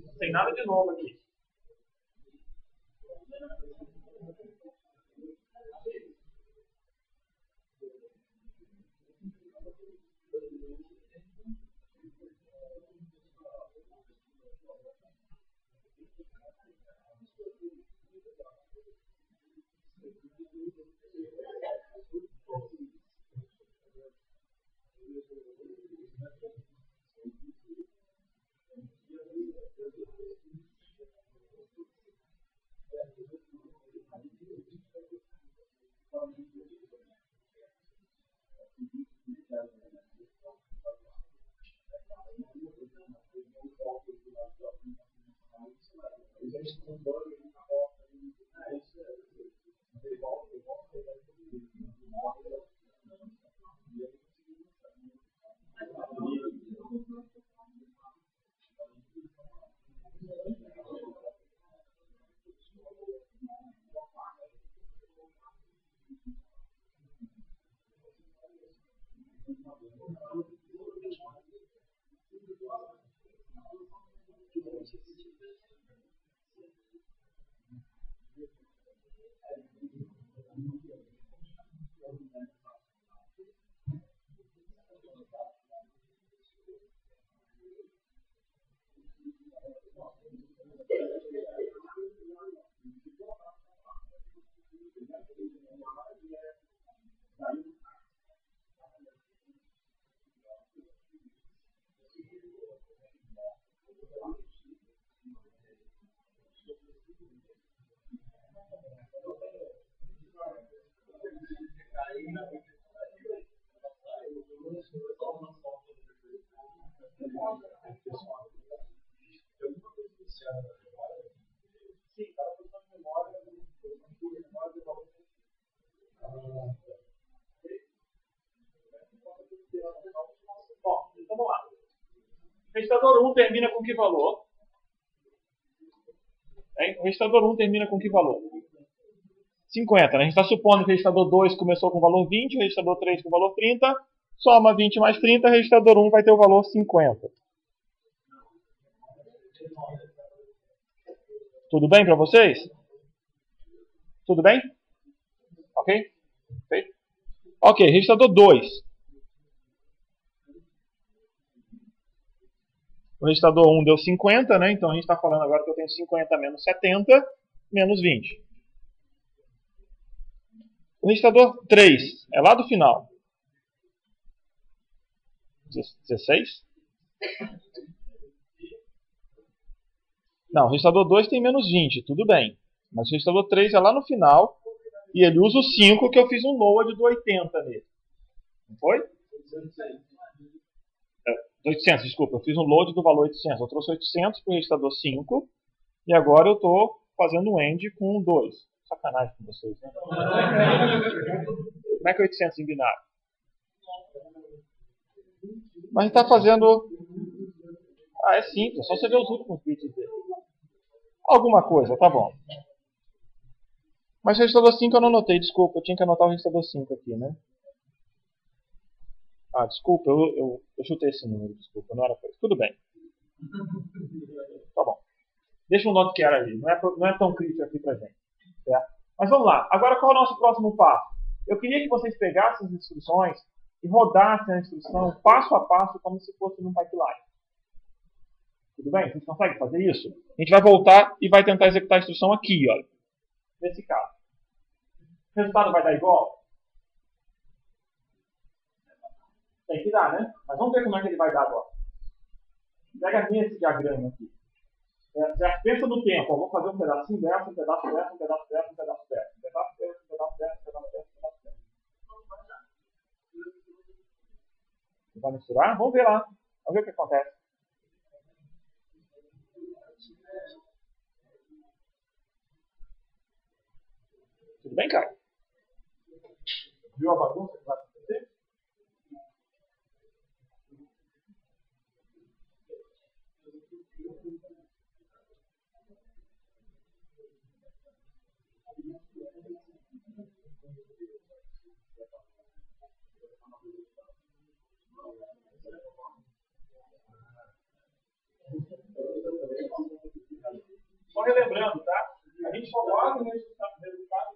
Não tem nada de novo aqui. Bom, então vamos lá. O registrador 1 termina com que valor? O registrador 1 termina com que valor? 50, né? A gente está supondo que o registrador 2 começou com o valor 20, o registrador 3 com o valor 30, soma 20 mais 30, o registrador 1 vai ter o valor 50. Tudo bem para vocês? Tudo bem? Ok? Feito? Ok, registrador 2. O registrador 1 deu 50, né? Então a gente está falando agora que eu tenho 50 menos 70, menos 20. O registrador 3 é lá do final. 16? Não, o registrador 2 tem menos 20, tudo bem. Mas o registrador 3 é lá no final e ele usa o 5 que eu fiz um load do 80 nele. Não foi? 800, desculpa, eu fiz um load do valor 800. Eu trouxe 800 para o registrador 5 e agora eu estou fazendo um end com 2. Sacanagem com vocês, né? Como é que é 800 em binário? Mas a gente está fazendo... Ah, é simples, é só você ver os últimos bits dele. Alguma coisa, tá bom. Mas o registrador 5 eu não anotei, desculpa, eu tinha que anotar o registrador 5 aqui, né? Ah, desculpa, eu chutei esse número, desculpa, não era coisa. Tudo bem. Tá bom. Deixa um note que era ali, não é tão crítico aqui pra gente. Certo? Mas vamos lá, agora qual é o nosso próximo passo? Eu queria que vocês pegassem as instruções e rodassem a instrução passo a passo como se fosse num pipeline. Tudo bem? Vocês conseguem fazer isso? A gente vai voltar e vai tentar executar a instrução aqui, olha. Nesse caso. O resultado vai dar igual? Tem que dar, né? Mas vamos ver como é que ele vai dar agora. Pega esse diagrama aqui. Já pensa no tempo. Vou fazer um pedacinho dessa, um pedaço dessa, um pedaço dessa, um pedaço dessa. Um pedaço dessa, um pedaço dessa, um pedaço dessa, um pedaço dessa. Você vai misturar? Vamos ver lá. Vamos ver o que acontece. Tudo bem, cara? Viu a bagunça que vai acontecer? Só relembrando, tá? A gente só guarda o resultado do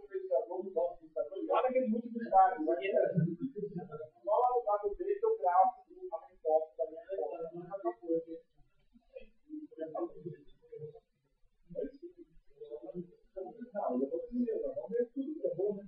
registrador, do nosso registrador, e guarda aquele múltiplo estágio. Só lá no dado dele eu gravo a resposta da minha resposta. Não é outra coisa. Vamos ver tudo que é bom, né?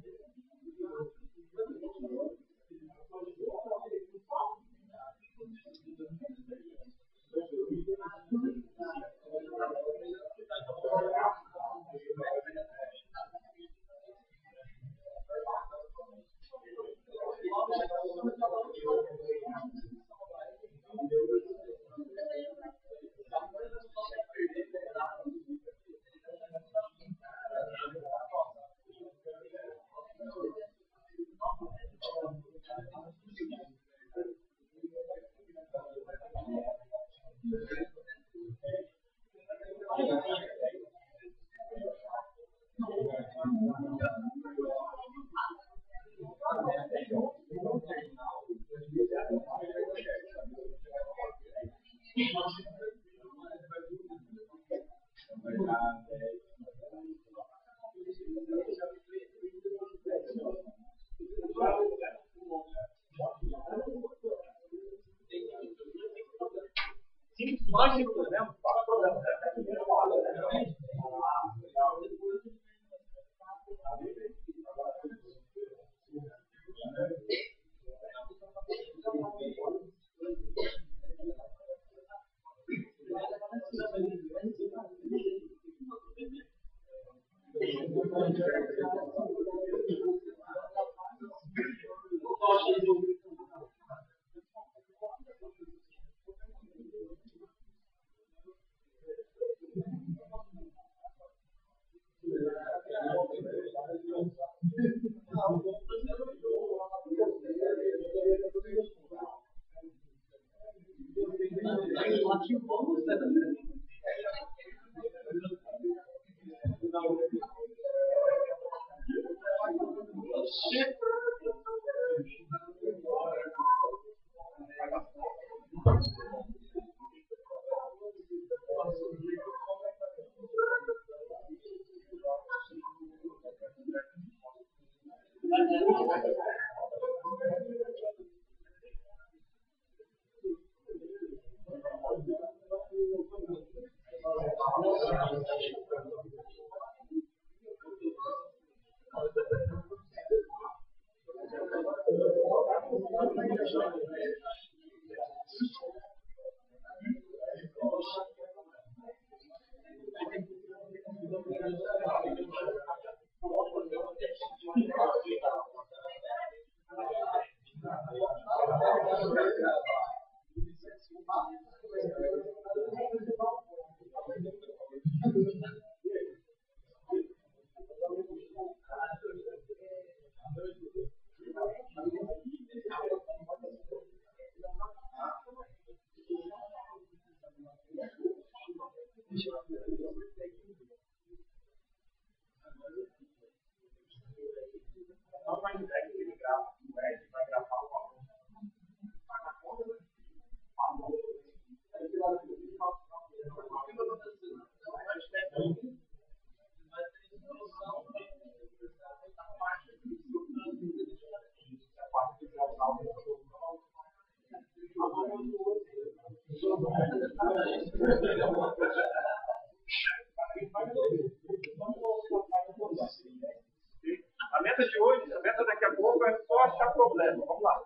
achar problema. Vamos lá.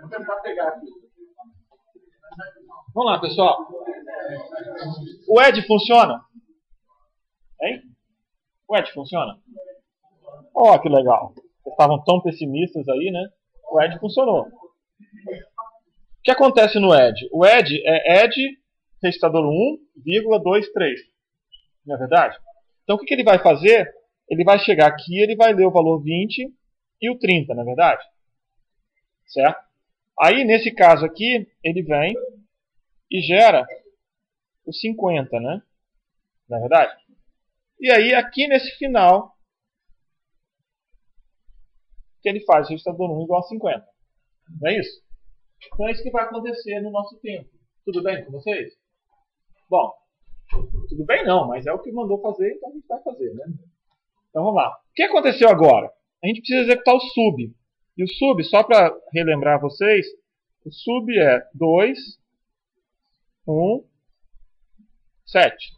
Vou tentar pegar aqui. Vamos lá, pessoal. O Ed funciona? Hein? O Ed funciona? Ó, que legal. Vocês estavam tão pessimistas aí, né? O Ed funcionou. O que acontece no Ed? O Ed é Ed registrador 1,23. Não é verdade? Então o que ele vai fazer? Ele vai chegar aqui, ele vai ler o valor 20 e o 30, não é verdade? Certo? Aí nesse caso aqui, ele vem e gera o 50, né? Não é verdade? E aí aqui nesse final, que ele faz o registrador 1 igual a 50. Não é isso? Então é isso que vai acontecer no nosso tempo. Tudo bem com vocês? Bom, tudo bem não, mas é o que mandou fazer, então a gente vai fazer, né? Então vamos lá. O que aconteceu agora? A gente precisa executar o sub. E o sub, só para relembrar vocês, o sub é 2, 1, 7.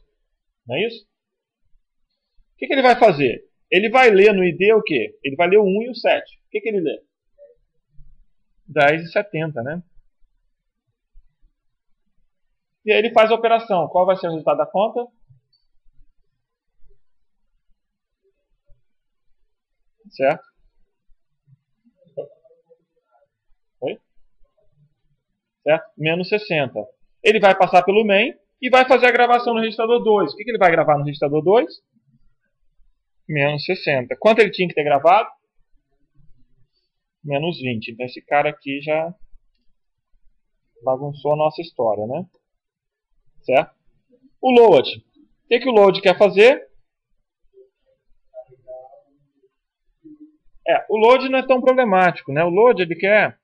Não é isso? O que ele vai fazer? Ele vai ler no ID o quê? Ele vai ler o 1 e o 7. O que ele lê? 10 e 70, né? E aí ele faz a operação. Qual vai ser o resultado da conta? Certo? Oi? Certo? Menos 60. Ele vai passar pelo main e vai fazer a gravação no registrador 2. O que ele vai gravar no registrador 2? Menos 60. Quanto ele tinha que ter gravado? Menos 20. Então esse cara aqui já bagunçou a nossa história, né? Certo? O load. O que o load quer fazer? O load não é tão problemático, né? O load ele quer...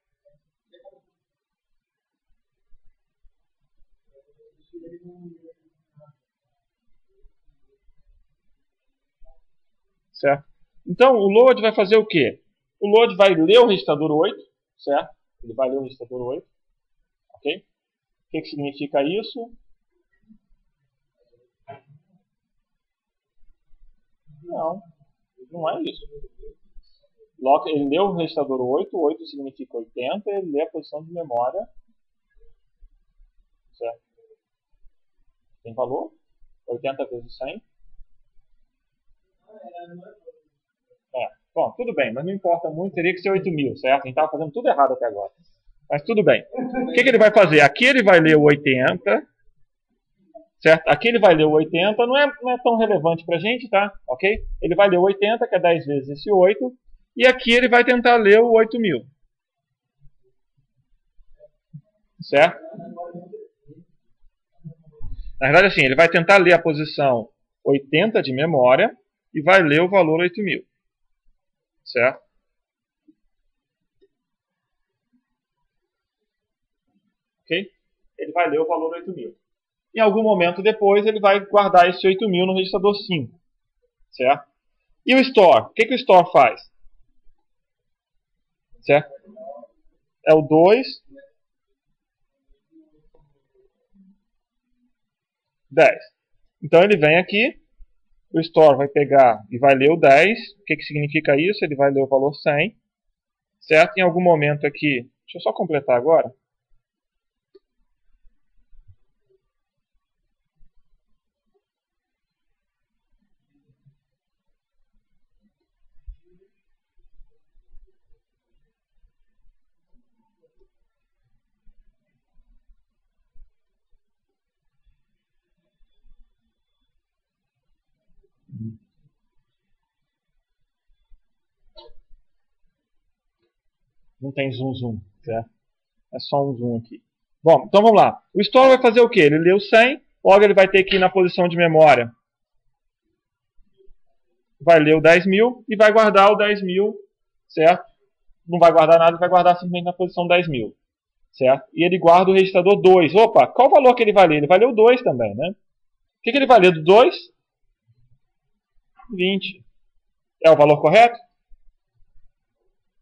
Certo? Então o load vai fazer o quê? O load vai ler o registrador 8, certo? Ele vai ler o registrador 8, ok? O que significa isso? Não, não é isso. Ele lê o registrador 8, 8 significa 80, ele lê a posição de memória, certo? Tem valor? 80 vezes 100? Bom, tudo bem, mas não importa muito, teria que ser 8.000, certo? A gente estava fazendo tudo errado até agora. Mas tudo bem. O que ele vai fazer? Aqui ele vai ler o 80, certo? Aqui ele vai ler o 80, não é tão relevante para a gente, tá? Ok? Ele vai ler o 80, que é 10 vezes esse 8, e aqui ele vai tentar ler o 8.000. Certo? Na verdade, assim, ele vai tentar ler a posição 80 de memória e vai ler o valor 8.000. Certo? Ok? Ele vai ler o valor 8.000. Em algum momento depois, ele vai guardar esse 8.000 no registrador 5. Certo? E o store? O que o store faz? Certo? É o 2, 10. Então ele vem aqui, o store vai pegar e vai ler o 10. O que significa isso? Ele vai ler o valor 100. Certo? Em algum momento aqui, deixa eu só completar agora. Não tem zoom, certo? É só um zoom aqui. Bom, então vamos lá. O store vai fazer o quê? Ele leu 100, logo ele vai ter que ir na posição de memória. Vai ler o 10.000 e vai guardar o 10.000, certo? Não vai guardar nada, vai guardar simplesmente na posição 10.000, certo? E ele guarda o registrador 2. Opa, qual o valor que ele vai ler? Ele vai ler o 2 também, né? O que ele vai ler do 2? 20. É o valor correto?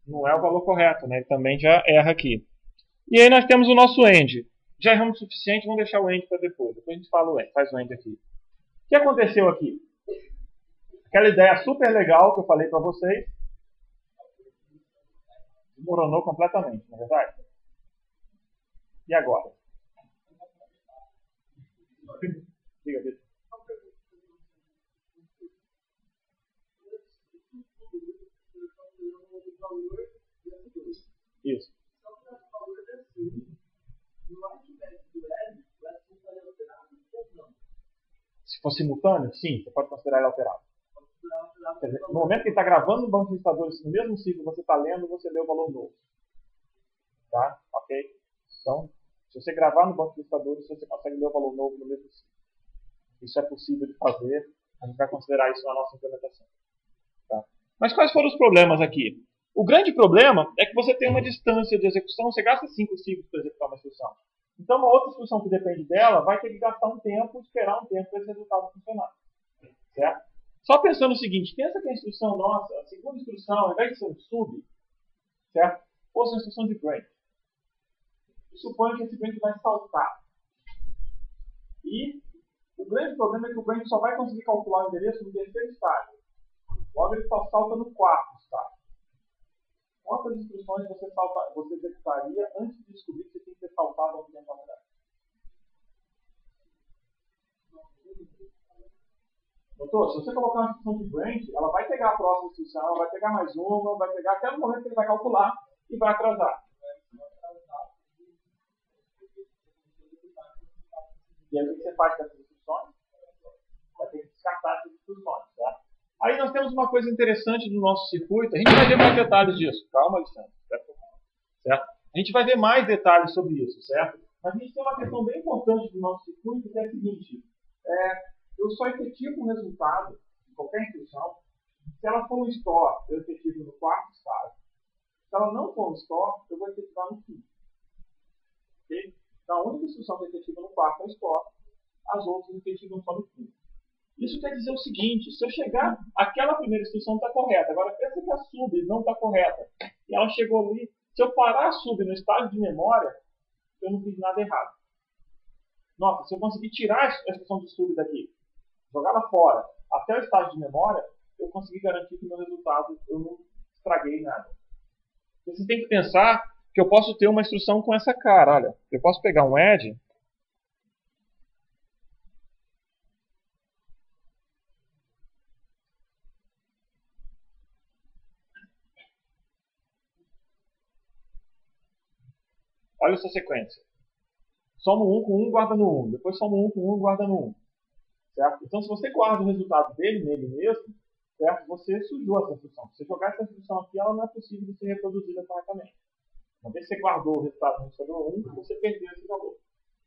Não é o valor correto, né? Ele também já erra aqui. E aí nós temos o nosso end. Já erramos o suficiente, vamos deixar o end para depois. Depois a gente fala o end, faz o end aqui. O que aconteceu aqui? Aquela ideia super legal que eu falei para vocês. Desmoronou completamente, não é verdade? E agora? Diga, Vitor. Isso. Se for simultâneo, sim, você pode considerar ele alterado. Quer dizer, no momento que ele está gravando no banco de registradores, no mesmo ciclo você está lendo, você lê o valor novo. Tá? Ok? Então, se você gravar no banco de registradores, você consegue ler o valor novo no mesmo ciclo. Isso é possível de fazer, a gente vai considerar isso na nossa implementação. Tá? Mas quais foram os problemas aqui? O grande problema é que você tem uma distância de execução, você gasta 5 ciclos para executar uma instrução. Então, uma outra instrução que depende dela vai ter que gastar um tempo, esperar um tempo para esse resultado funcionar. Certo? Só pensando o seguinte, pensa que a instrução nossa, a segunda instrução, ao invés de ser um sub, certo? Fosse uma instrução de branch. E suponho que esse branch vai saltar. E o grande problema é que o branch só vai conseguir calcular o endereço no terceiro estágio. Logo, ele só salta no quarto estágio. Quantas instruções você executaria antes de descobrir que você tem que ter saltado algum tempo atrás? Doutor, se você colocar uma instrução de branch, ela vai pegar a próxima instrução, ela vai pegar mais uma, vai pegar até no momento que ele vai calcular e vai atrasar. E aí o que você faz com essas instruções? Vai ter que descartar essas instruções, certo? Aí nós temos uma coisa interessante do nosso circuito. A gente vai ver mais detalhes disso. Calma, Alexandre. Certo? A gente vai ver mais detalhes sobre isso, certo? Mas a gente tem uma questão bem importante do nosso circuito, que é a seguinte. Eu só efetivo o resultado de qualquer instrução se ela for um store, eu efetivo no quarto estágio. Se ela não for um store, eu vou efetivar no quinto. Okay? Então, a única instrução que eu efetivo no quarto é o store, as outras eu efetivo só no quinto. Isso quer dizer o seguinte, se eu chegar, aquela primeira instrução está correta, agora pensa que a sub não está correta, e ela chegou ali, se eu parar a sub no estágio de memória, eu não fiz nada errado. Nota, se eu conseguir tirar a instrução de sub daqui, jogá-la fora, até o estágio de memória, eu consegui garantir que o meu resultado, eu não estraguei nada. Você tem que pensar que eu posso ter uma instrução com essa cara, olha, eu posso pegar um add, olha essa sequência. Soma 1 com 1, guarda no 1. Depois soma 1 com 1, guarda no 1. Certo? Então, se você guarda o resultado dele, nele mesmo, certo? Você sujou essa instrução. Se você jogar essa instrução aqui, ela não é possível de ser reproduzida corretamente. Uma vez que você guardou o resultado no registrador 1, você perdeu esse valor.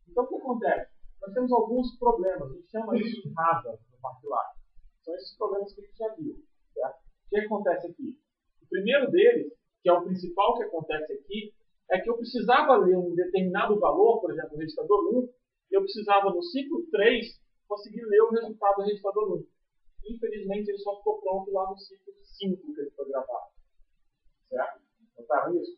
Então, o que acontece? Nós temos alguns problemas. A gente chama isso de hazard no particular. São esses problemas que a gente já viu. Certo? O que acontece aqui? O primeiro deles, que é o principal que acontece aqui, é que eu precisava ler um determinado valor, por exemplo, no registrador 1, eu precisava, no ciclo 3, conseguir ler o resultado do registrador 1. Infelizmente, ele só ficou pronto lá no ciclo 5 que ele foi gravado. Certo? Notaram isso?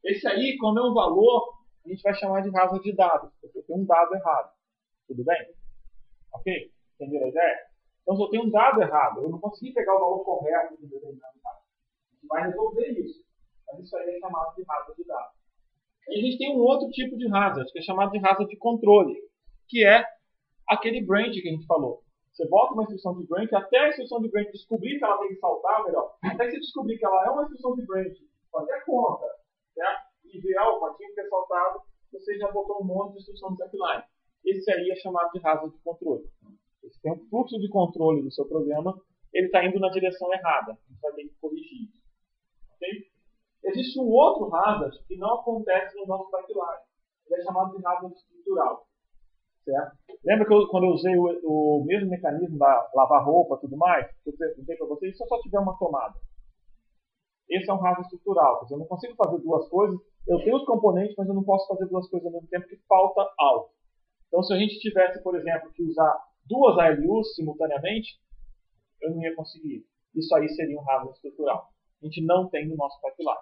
Esse aí, como é um valor, a gente vai chamar de hazard de dados, porque tem um dado errado. Tudo bem? Ok? Entenderam a ideia? Então, se eu tenho um dado errado, eu não consegui pegar o valor correto de um determinado dado. A gente vai resolver isso. Mas isso aí é chamado de hazard de dados. E a gente tem um outro tipo de hazard, que é chamado de hazard de controle, que é aquele branch que a gente falou. Você bota uma instrução de branch, até a instrução de branch descobrir que ela tem que saltar, melhor, até que você descobrir que ela é uma instrução de branch, fazer a conta, certo? E ver, tinha que ter saltado, você já botou um monte de instrução de backline. Esse aí é chamado de hazard de controle. Você tem um fluxo de controle do seu programa, ele está indo na direção errada. A gente vai ter que corrigir isso. Ok? Existe um outro hazard que não acontece no nosso pipeline. Ele é chamado de hazard estrutural. Certo? Lembra que quando eu usei o mesmo mecanismo da lavar roupa e tudo mais? Que eu perguntei para vocês, se eu só tiver uma tomada. Esse é um hazard estrutural. Quer dizer, eu não consigo fazer duas coisas. Eu tenho os componentes, mas eu não posso fazer duas coisas ao mesmo tempo, porque falta algo. Então, se a gente tivesse, por exemplo, que usar duas ALUs simultaneamente, eu não ia conseguir. Isso aí seria um hazard estrutural. A gente não tem no nosso pipeline.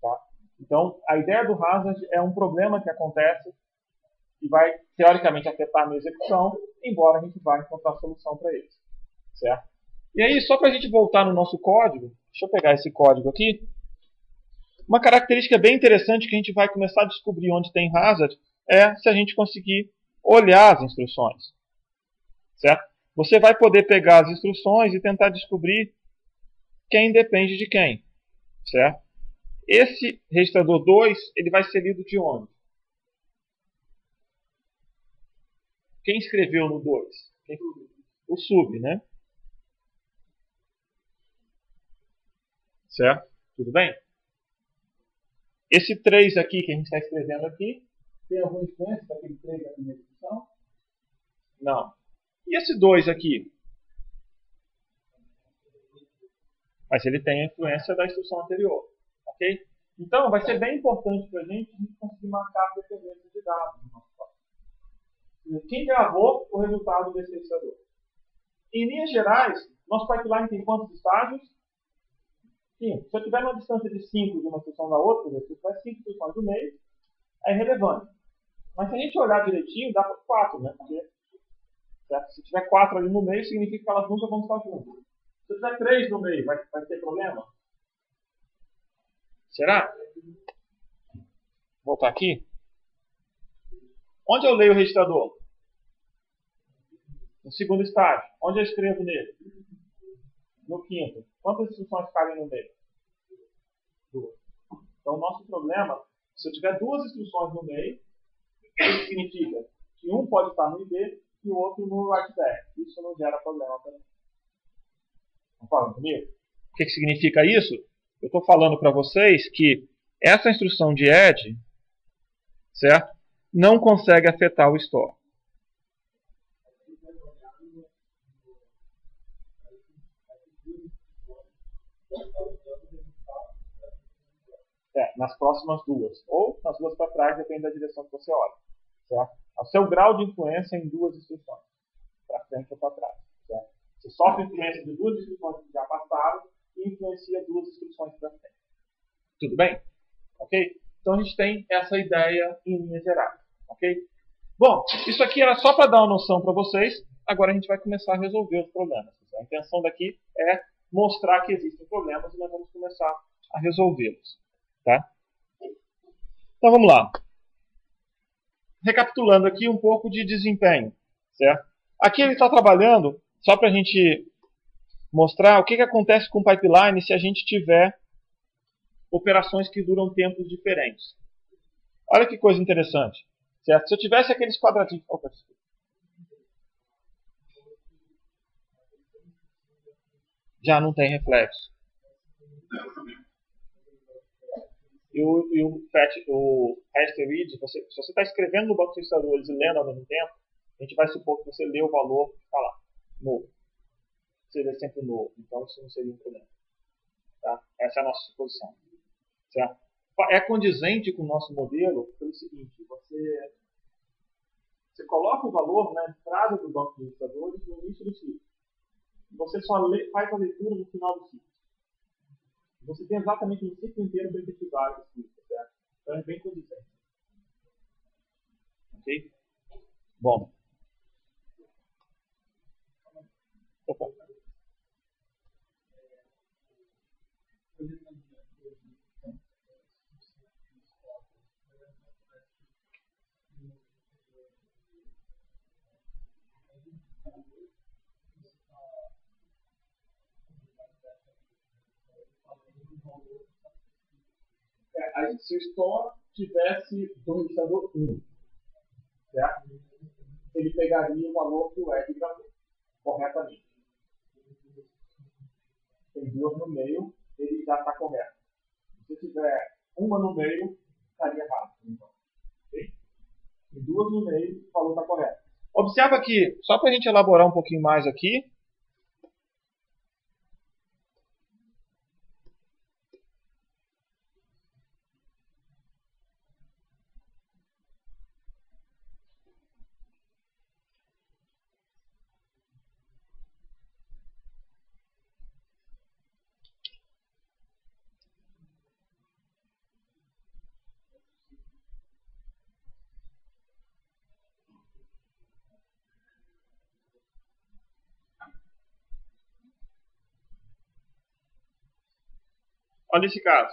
Tá? Então, a ideia do hazard é um problema que acontece e vai, teoricamente, afetar a minha execução, embora a gente vá encontrar solução para eles. Certo? E aí, só para a gente voltar no nosso código, deixa eu pegar esse código aqui. Uma característica bem interessante que a gente vai começar a descobrir onde tem hazard é se a gente conseguir olhar as instruções. Certo? Você vai poder pegar as instruções e tentar descobrir quem depende de quem. Certo? Esse registrador 2 ele vai ser lido de onde? Quem escreveu no 2? O sub, né? Certo? Tudo bem? Esse 3 aqui que a gente está escrevendo aqui, tem alguma influência daquele 3 da primeira instrução? Não. E esse 2 aqui? Mas ele tem a influência da instrução anterior. Ok? Então, vai ser bem importante para a gente conseguir marcar a dependência de dados no nosso código. Quem gravou o resultado desse registrador? Em linhas gerais, nosso pipeline tem quantos estágios? 5. Se eu tiver uma distância de 5 de uma instrução da outra, se eu tiver 5 instruções do meio, é irrelevante. Mas se a gente olhar direitinho, dá para 4, né? Porque, certo? Se tiver 4 ali no meio, significa que elas nunca vão estar juntas. Se eu tiver 3 no meio, vai ter problema? Será? Vou voltar aqui. Onde eu leio o registrador? No segundo estágio. Onde eu escrevo nele? No quinto. Quantas instruções cabem no meio? 2. Então, o nosso problema, se eu tiver 2 instruções no meio, isso significa que um pode estar no IB e o outro no write-back. Isso não gera problema também. Concorda comigo? O que significa isso? Eu estou falando para vocês que essa instrução de add, certo? Não consegue afetar o store. Nas próximas duas. Ou nas duas para trás, depende da direção que você olha. Certo? O seu grau de influência em 2 instruções. Para frente ou para trás. Certo? Você sofre influência de 2 instruções que já passaram e influencia 2 instruções para frente. Tudo bem? Ok? Então a gente tem essa ideia em linhas gerais. Ok? Bom, isso aqui era só para dar uma noção para vocês. Agora a gente vai começar a resolver os problemas. A intenção daqui é mostrar que existem problemas e nós vamos começar a resolvê-los. Tá? Então vamos lá. Recapitulando aqui um pouco de desempenho. Certo? Aqui ele está trabalhando, só para a gente mostrar o que acontece com o pipeline se a gente tiver operações que duram tempos diferentes. Olha que coisa interessante. Certo? Se eu tivesse aqueles quadradinhos... Opa, já não tem reflexo. E o register read, se você está escrevendo no banco de registradores e lendo ao mesmo tempo, a gente vai supor que você lê o valor que está lá, novo. Você lê sempre novo, então isso não seria um problema. Tá? Essa é a nossa suposição. Certo? É condizente com o nosso modelo pelo seguinte, você coloca o valor na entrada do banco de registradores no início do ciclo. Você só faz a leitura no final do ciclo. Você tem exatamente um ciclo inteiro para efetivar esse ciclo, certo? Então é bem condizente. Ok? Bom. Opa. Aí, se o store tivesse do registrador 1, certo? Ele pegaria o valor que o Ed gravou corretamente. Tem 2 no meio, ele já está correto. Se tiver uma no meio, estaria errado. Então, okay? Tem 2 no meio, o valor está correto. Observa que, só para a gente elaborar um pouquinho mais aqui, olha esse caso.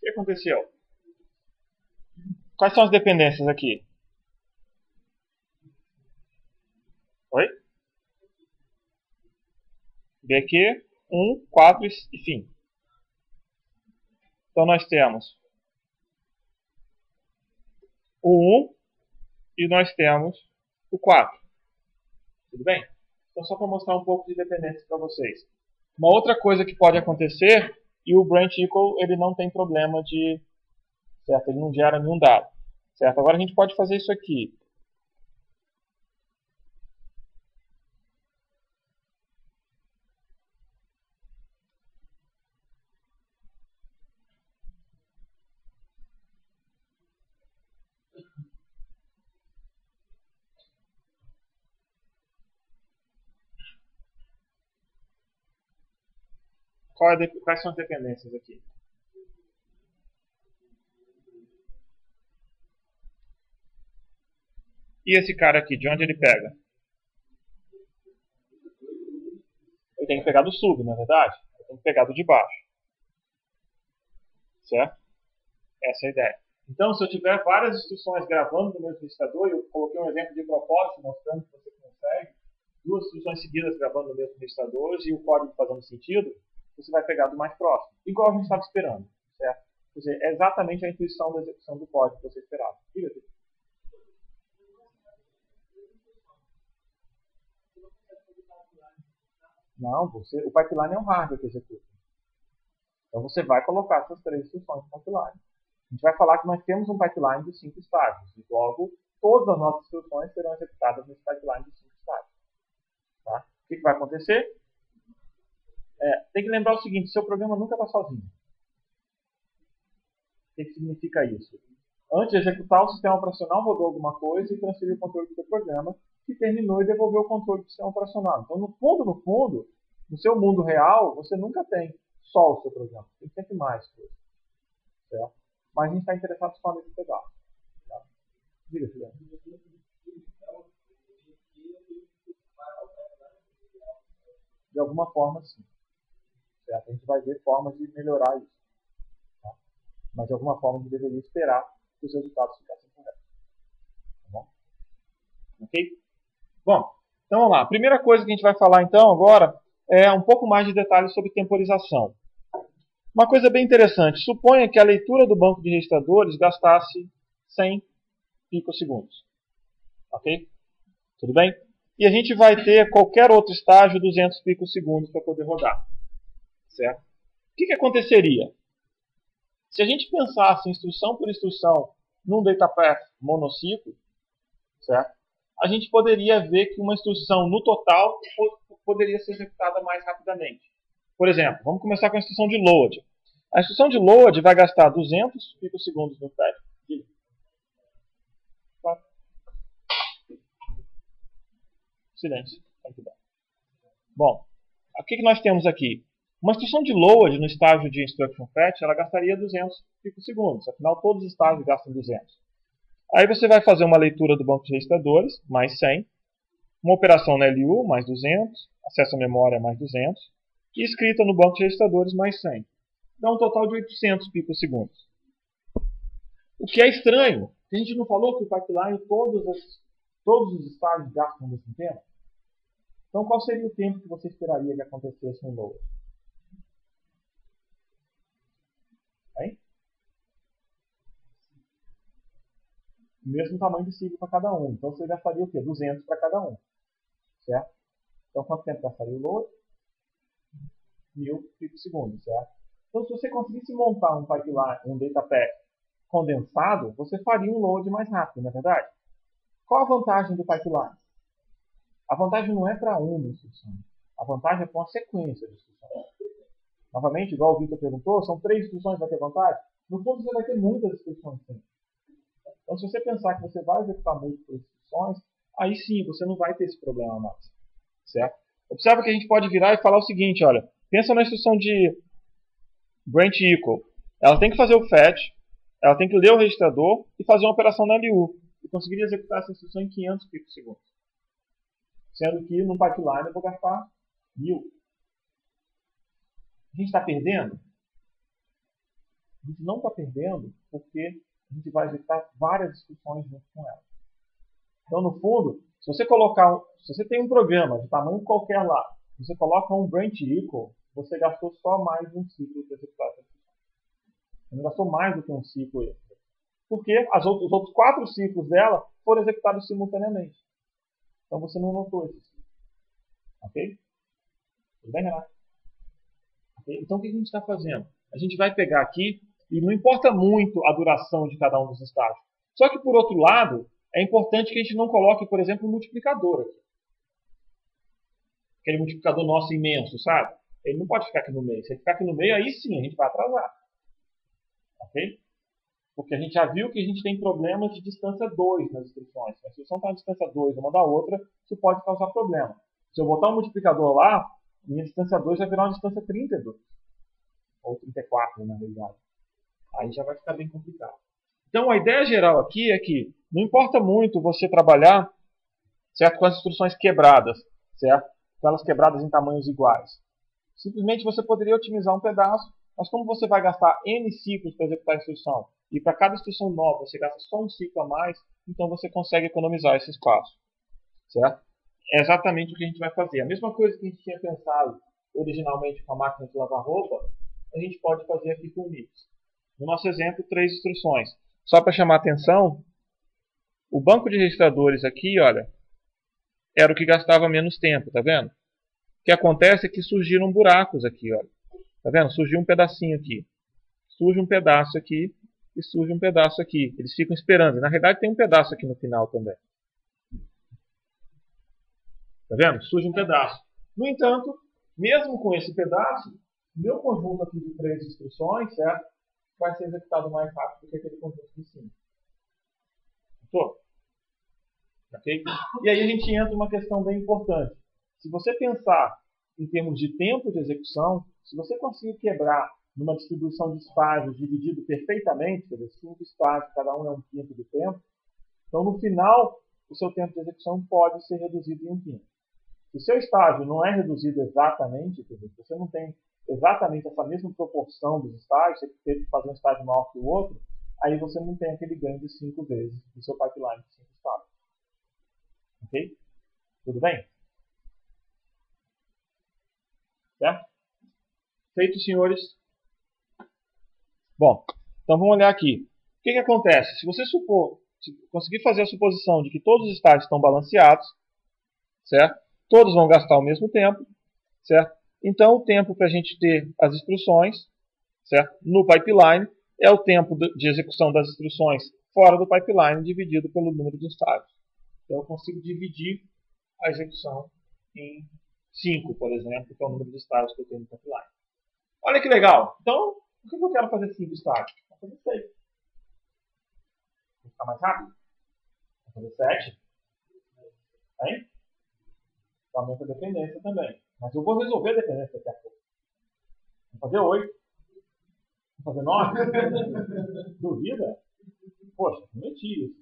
que aconteceu? Quais são as dependências aqui? Oi? BQ, 1, 4 e fim. Então nós temos o 1 e nós temos o 4. Tudo bem? Então só para mostrar um pouco de dependência para vocês. Uma outra coisa que pode acontecer, e o branch equal ele não tem problema de, certo? Ele não gera nenhum dado, certo? Agora a gente pode fazer isso aqui. Quais são as dependências aqui? E esse cara aqui, de onde ele pega? Ele tem que pegar do sub, na verdade? Ele tem que pegar do de baixo. Certo? Essa é a ideia. Então, se eu tiver várias instruções gravando no mesmo registrador, eu coloquei um exemplo de propósito mostrando que você consegue, duas instruções seguidas gravando no mesmo registrador e o código fazendo sentido, você vai pegar do mais próximo. Igual a gente estava esperando. Certo? Quer dizer, é exatamente a intuição da execução do código que você esperava. Não, o pipeline é um hardware que executa. Então você vai colocar essas três instruções no pipeline. A gente vai falar que nós temos um pipeline de 5 estágios. E logo, todas as nossas instruções serão executadas nesse pipeline de 5 estágios. Tá? O que vai acontecer? Tem que lembrar o seguinte, seu programa nunca está sozinho. O que significa isso? Antes de executar, o sistema operacional rodou alguma coisa e transferiu o controle do seu programa, que terminou e devolveu o controle do sistema operacional. Então, no fundo, no seu mundo real, você nunca tem só o seu programa. Tem sempre mais coisas. Certo? Mas a gente está interessado só nesse pedaço. Tá? Diga, Juliano. De alguma forma, sim. Certo? A gente vai ver formas de melhorar isso. Tá? Mas de alguma forma a gente deveria esperar que os resultados ficassem corretos. Tá bom? Ok? Bom, então vamos lá. A primeira coisa que a gente vai falar então agora é um pouco mais de detalhes sobre temporização. Uma coisa bem interessante. Suponha que a leitura do banco de registradores gastasse 100 picosegundos. Ok? Tudo bem? E a gente vai ter qualquer outro estágio 200 picosegundos para poder rodar. Certo? O que aconteceria? Se a gente pensasse instrução por instrução num datapath monociclo, certo? A gente poderia ver que uma instrução no total poderia ser executada mais rapidamente. Por exemplo, vamos começar com a instrução de load. A instrução de load vai gastar 200 picosegundos no fetch. Silêncio. Bom, o que nós temos aqui? Uma instrução de load no estágio de instruction fetch, ela gastaria 200 picosegundos. Afinal, todos os estágios gastam 200. Aí você vai fazer uma leitura do banco de registradores, mais 100. Uma operação na LU, mais 200. Acesso à memória, mais 200. E escrita no banco de registradores, mais 100. Dá um total de 800 picosegundos. O que é estranho, a gente não falou que o pipeline, todos os estágios gastam ao mesmo tempo? Então, qual seria o tempo que você esperaria que acontecesse no load? Hein? O mesmo tamanho de ciclo para cada um. Então, você gastaria o quê? 200 para cada um. Certo? Então, quanto tempo gastaria o load? 1000 picosegundos, certo? Então, se você conseguisse montar um pipeline, um datapath condensado, você faria um load mais rápido, não é verdade? Qual a vantagem do pipeline? A vantagem não é para uma instrução. A vantagem é para uma sequência de instruções. Novamente, igual o Victor perguntou, são 3 instruções que vai ter vantagem? No fundo, você vai ter muitas instruções sempre. Então, se você pensar que você vai executar múltiplas instruções, aí sim, você não vai ter esse problema mais. Certo? Observa que a gente pode virar e falar o seguinte, olha, pensa na instrução de branch equal. Ela tem que fazer o fetch, ela tem que ler o registrador e fazer uma operação na LU. E conseguiria executar essa instrução em 500 picosegundos. Sendo que no pipeline eu vou gastar 1000. A gente está perdendo? a gente não está perdendo porque a gente vai executar várias instruções junto com ela. Então, no fundo, se você tem um programa de tamanho qualquer lá, você coloca um branch equal, você gastou só mais um ciclo para executar essa instrução. Você não gastou mais do que um ciclo extra. Porque os outros 4 ciclos dela foram executados simultaneamente. Então você não notou esse ciclo. Ok? Tudo bem, Renato? Okay? Então o que a gente está fazendo? A gente vai pegar aqui, e não importa muito a duração de cada um dos estágios. Só que, por outro lado, é importante que a gente não coloque, por exemplo, um multiplicador aqui. Aquele multiplicador nosso imenso, sabe? Ele não pode ficar aqui no meio. Se ele ficar aqui no meio, aí sim a gente vai atrasar. Ok? Porque a gente já viu que a gente tem problemas de distância 2 nas instruções. Se a instrução está na distância 2 uma da outra, isso pode causar problema. Se eu botar um multiplicador lá, minha distância 2 vai virar uma distância 32. Ou 34, na realidade. Aí já vai ficar bem complicado. Então, a ideia geral aqui é que não importa muito você trabalhar, certo, com as instruções quebradas, certo? Com elas quebradas em tamanhos iguais. Simplesmente você poderia otimizar um pedaço, mas como você vai gastar N ciclos para executar a instrução, e para cada instrução nova você gasta só um ciclo a mais, então você consegue economizar esse espaço. Certo? É exatamente o que a gente vai fazer. A mesma coisa que a gente tinha pensado originalmente com a máquina de lavar roupa, a gente pode fazer aqui com o mix. No nosso exemplo, 3 instruções. Só para chamar a atenção, o banco de registradores aqui, olha, era o que gastava menos tempo, tá vendo? O que acontece é que surgiram buracos aqui, olha. Tá vendo? Surgiu um pedacinho aqui. Surge um pedaço aqui e surge um pedaço aqui. Eles ficam esperando. Na realidade tem um pedaço aqui no final também. Tá vendo? Surge um pedaço. No entanto, mesmo com esse pedaço, meu conjunto aqui de 3 instruções, certo? Vai ser executado mais rápido do que aquele conjunto de 5. Gostou? Ok? E aí a gente entra em uma questão bem importante. Se você pensar em termos de tempo de execução, se você conseguir quebrar numa distribuição de estágios dividido perfeitamente, quer dizer, 5 estágios, cada um é 1/5 do tempo, então no final o seu tempo de execução pode ser reduzido em 1/5. Se o seu estágio não é reduzido exatamente, quer dizer, se você não tem exatamente essa mesma proporção dos estágios, você teve que fazer um estágio maior que o outro, aí você não tem aquele ganho de 5 vezes do seu pipeline de 5 estágios. Ok? Tudo bem? Certo? Feito, senhores? Bom, então vamos olhar aqui. O que acontece? Se você conseguir fazer a suposição de que todos os estágios estão balanceados, certo? Todos vão gastar ao mesmo tempo, certo? Então o tempo para a gente ter as instruções, certo? No pipeline é o tempo de execução das instruções fora do pipeline dividido pelo número de estágios. Então eu consigo dividir a execução em 5, por exemplo, que é o número de estágios que eu tenho no pipeline. Olha que legal! Então, por que eu quero fazer 5 estágios? Vou fazer 6. Vou ficar mais rápido? Vou fazer 7. Hein? Aumenta a dependência também. Mas eu vou resolver a dependência daqui a pouco. Vou fazer 8. Vou fazer 9. Duvida? Poxa, meti isso.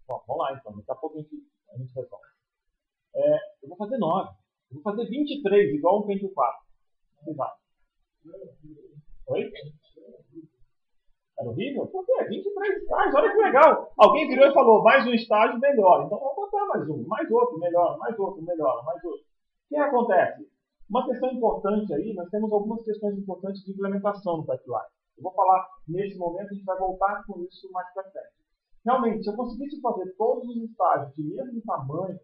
Bom, vamos lá então. Daqui a pouco a gente resolve. Eu vou fazer 9. Eu vou fazer 23, igual um Pentium 4. Você vai. Oi? Era horrível? Por quê? 23 estágios, olha que legal. Alguém virou e falou, mais um estágio, melhor. Então vamos botar mais um, mais outro, melhor, mais outro, melhor, mais outro. O que acontece? Uma questão importante aí, nós temos algumas questões importantes de implementação no pipeline. Eu vou falar nesse momento, a gente vai voltar com isso mais para frente. Realmente, se eu conseguisse fazer todos os estágios de mesmo tamanho,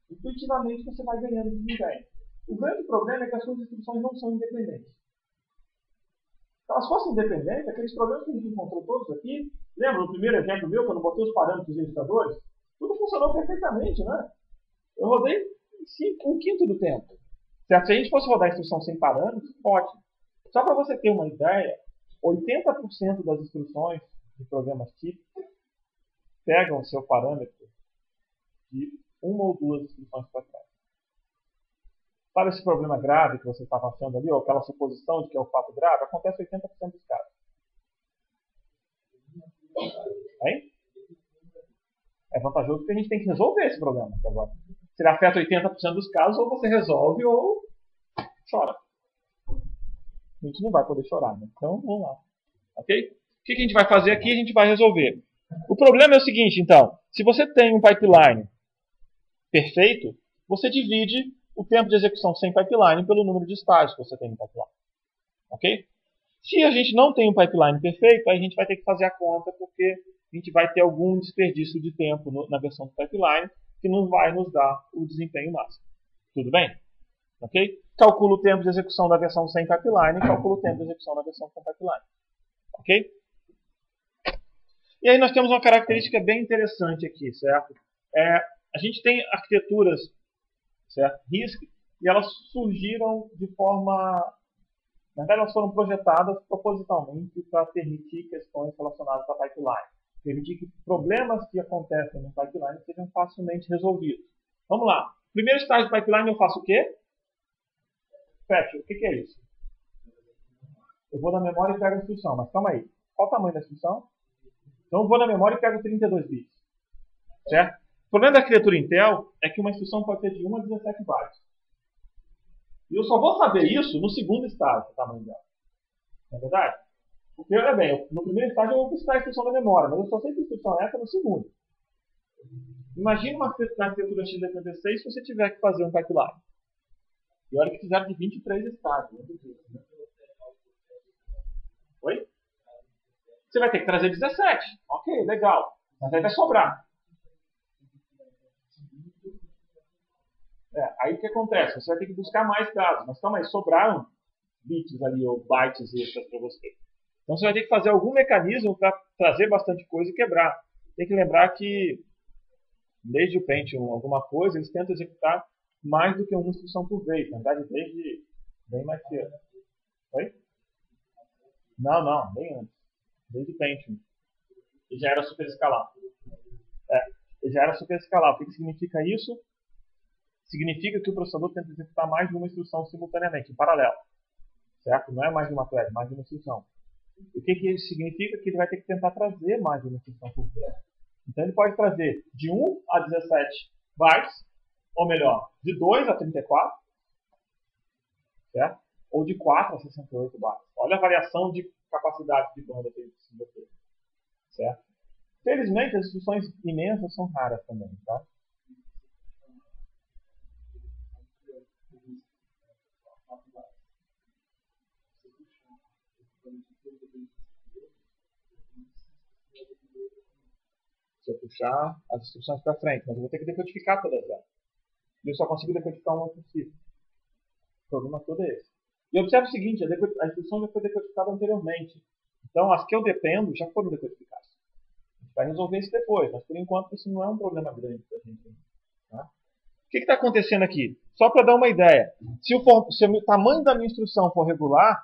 intuitivamente você vai ganhando desempenho. O grande problema é que as suas instruções não são independentes. Se elas fossem independentes, aqueles problemas que a gente encontrou todos aqui, lembra no primeiro exemplo meu, quando eu botei os parâmetros dos registradores? Tudo funcionou perfeitamente, né? Eu rodei 1/5 do tempo. Certo? Se a gente fosse rodar a instrução sem parâmetros, ótimo. Só para você ter uma ideia, 80% das instruções de programas típicos pegam o seu parâmetro de 1 ou 2 instruções para trás. Sabe esse problema grave que você estava achando ali, ou aquela suposição de que é o fato grave? Acontece 80% dos casos. Hein? É vantajoso porque a gente tem que resolver esse problema aqui agora. Se ele afeta 80% dos casos, ou você resolve ou chora. A gente não vai poder chorar, né? Então, vamos lá. Ok? O que a gente vai fazer aqui? A gente vai resolver. O problema é o seguinte, então. Se você tem um pipeline perfeito, você divide o tempo de execução sem pipeline pelo número de estágios que você tem no pipeline. Ok? Se a gente não tem um pipeline perfeito, aí a gente vai ter que fazer a conta, porque a gente vai ter algum desperdício de tempo na versão do pipeline que não vai nos dar o desempenho máximo. Tudo bem? Ok? Calcula o tempo de execução da versão sem pipeline e calcula o tempo de execução da versão com pipeline. Ok? E aí nós temos uma característica bem interessante aqui, certo? A gente tem arquiteturas, certo? RISC, e elas surgiram de forma... Na verdade, elas foram projetadas propositalmente para permitir questões relacionadas à pipeline. Permitir que problemas que acontecem no pipeline sejam facilmente resolvidos. Vamos lá. Primeiro estágio do pipeline eu faço o quê? Fetch. O que é isso? Eu vou na memória e pego a instrução. Mas calma aí. Qual o tamanho da instrução? Então eu vou na memória e pego 32 bits. Certo? O problema da arquitetura Intel é que uma instrução pode ser de 1 a 17 bytes. E eu só vou saber isso no segundo estágio, o tamanho dela. Não é verdade? Porque, olha bem, no primeiro estágio eu vou buscar a instrução da memória, mas eu só sei que a instrução é essa no segundo. Imagina uma arquitetura x86 se você tiver que fazer um pipeline. E olha que fizeram de 23 estágios. Oi? Você vai ter que trazer 17. Ok, legal. Mas aí vai sobrar. Aí o que acontece? Você vai ter que buscar mais dados. Mas calma aí, sobraram bits ali, ou bytes extras para você. Então você vai ter que fazer algum mecanismo para trazer bastante coisa e quebrar. Tem que lembrar que, desde o Pentium, alguma coisa, eles tentam executar mais do que uma instrução por vez. Na verdade, desde bem mais cedo. Oi? Não, bem antes. Desde o Pentium. E já era super escalar. Ele já era super escalar. O que significa isso? Significa que o processador tenta executar mais de uma instrução simultaneamente, em paralelo. Certo? Não é mais de uma thread, mais de uma instrução. O que isso significa? Que ele vai ter que tentar trazer mais de uma instrução por thread. Então ele pode trazer de 1 a 17 bytes, ou melhor, de 2 a 34, certo? Ou de 4 a 68 bytes. Olha a variação de capacidade de banda que ele precisa ter. Certo? Felizmente, as instruções imensas são raras também. Tá? Se eu puxar as instruções para frente, mas eu vou ter que decodificar todas elas. E eu só consigo decodificar uma por si. O problema todo é esse. E observe o seguinte, a instrução já foi decodificada anteriormente. Então, as que eu dependo já foram decodificadas. A gente vai resolver isso depois, mas por enquanto isso não é um problema grande para a gente. Tá? O que está acontecendo aqui? Só para dar uma ideia. Se o tamanho da minha instrução for regular,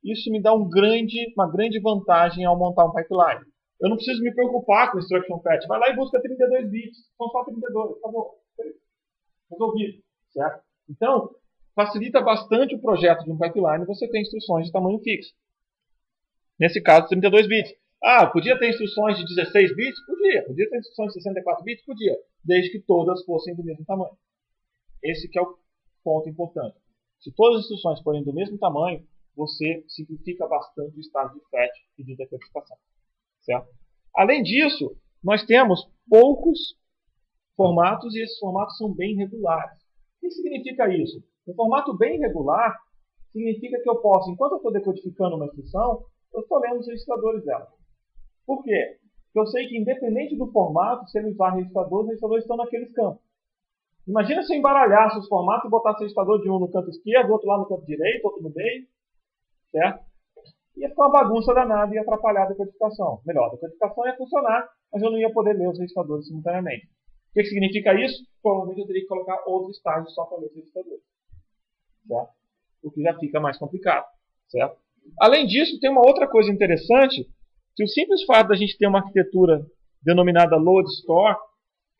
isso me dá uma grande vantagem ao montar um pipeline. Eu não preciso me preocupar com o instruction fetch. Vai lá e busca 32 bits. São só 32. Acabou. Resolvido. Certo? Então, facilita bastante o projeto de um pipeline você ter instruções de tamanho fixo. Nesse caso, 32 bits. Podia ter instruções de 16 bits? Podia. Podia ter instruções de 64 bits? Podia. Desde que todas fossem do mesmo tamanho. Esse que é o ponto importante. Se todas as instruções forem do mesmo tamanho, você simplifica bastante o estado de fetch e de decodificação. Certo? Além disso, nós temos poucos formatos e esses formatos são bem regulares. O que significa isso? Um formato bem regular significa que eu posso, enquanto eu estou decodificando uma instrução, eu estou lendo os registradores dela. Por quê? Porque eu sei que, independente do formato, se ele usar registradores, os registradores estão naqueles campos. Imagina se eu embaralhasse os formatos e botasse o registrador de um no canto esquerdo, outro lá no canto direito, outro no meio. Certo? Ia ficar uma bagunça danada e ia atrapalhar a decodificação. Melhor, a decodificação ia funcionar, mas eu não ia poder ler os registradores simultaneamente. O que significa isso? Provavelmente eu teria que colocar outro estágio só para ler os registradores. Certo? O que já fica mais complicado. Certo? Além disso, tem uma outra coisa interessante, que o simples fato da gente ter uma arquitetura denominada load store,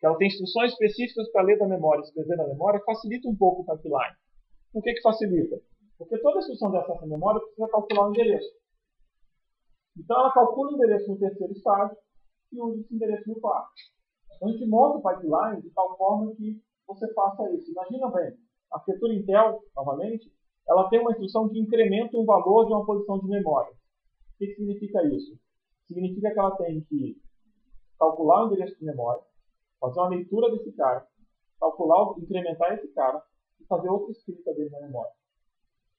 que ela tem instruções específicas para ler da memória e escrever na memória, facilita um pouco o pipeline. Por que facilita? Porque toda instrução de acesso à memória precisa calcular o endereço. Então ela calcula o endereço no terceiro estágio e usa esse endereço no quarto. Então a gente monta o pipeline de tal forma que você faça isso. Imagina bem, a arquitetura Intel, novamente, ela tem uma instrução que incrementa um valor de uma posição de memória. O que significa isso? Significa que ela tem que calcular o endereço de memória, fazer uma leitura desse cara, incrementar esse cara e fazer outra escrita dele na memória.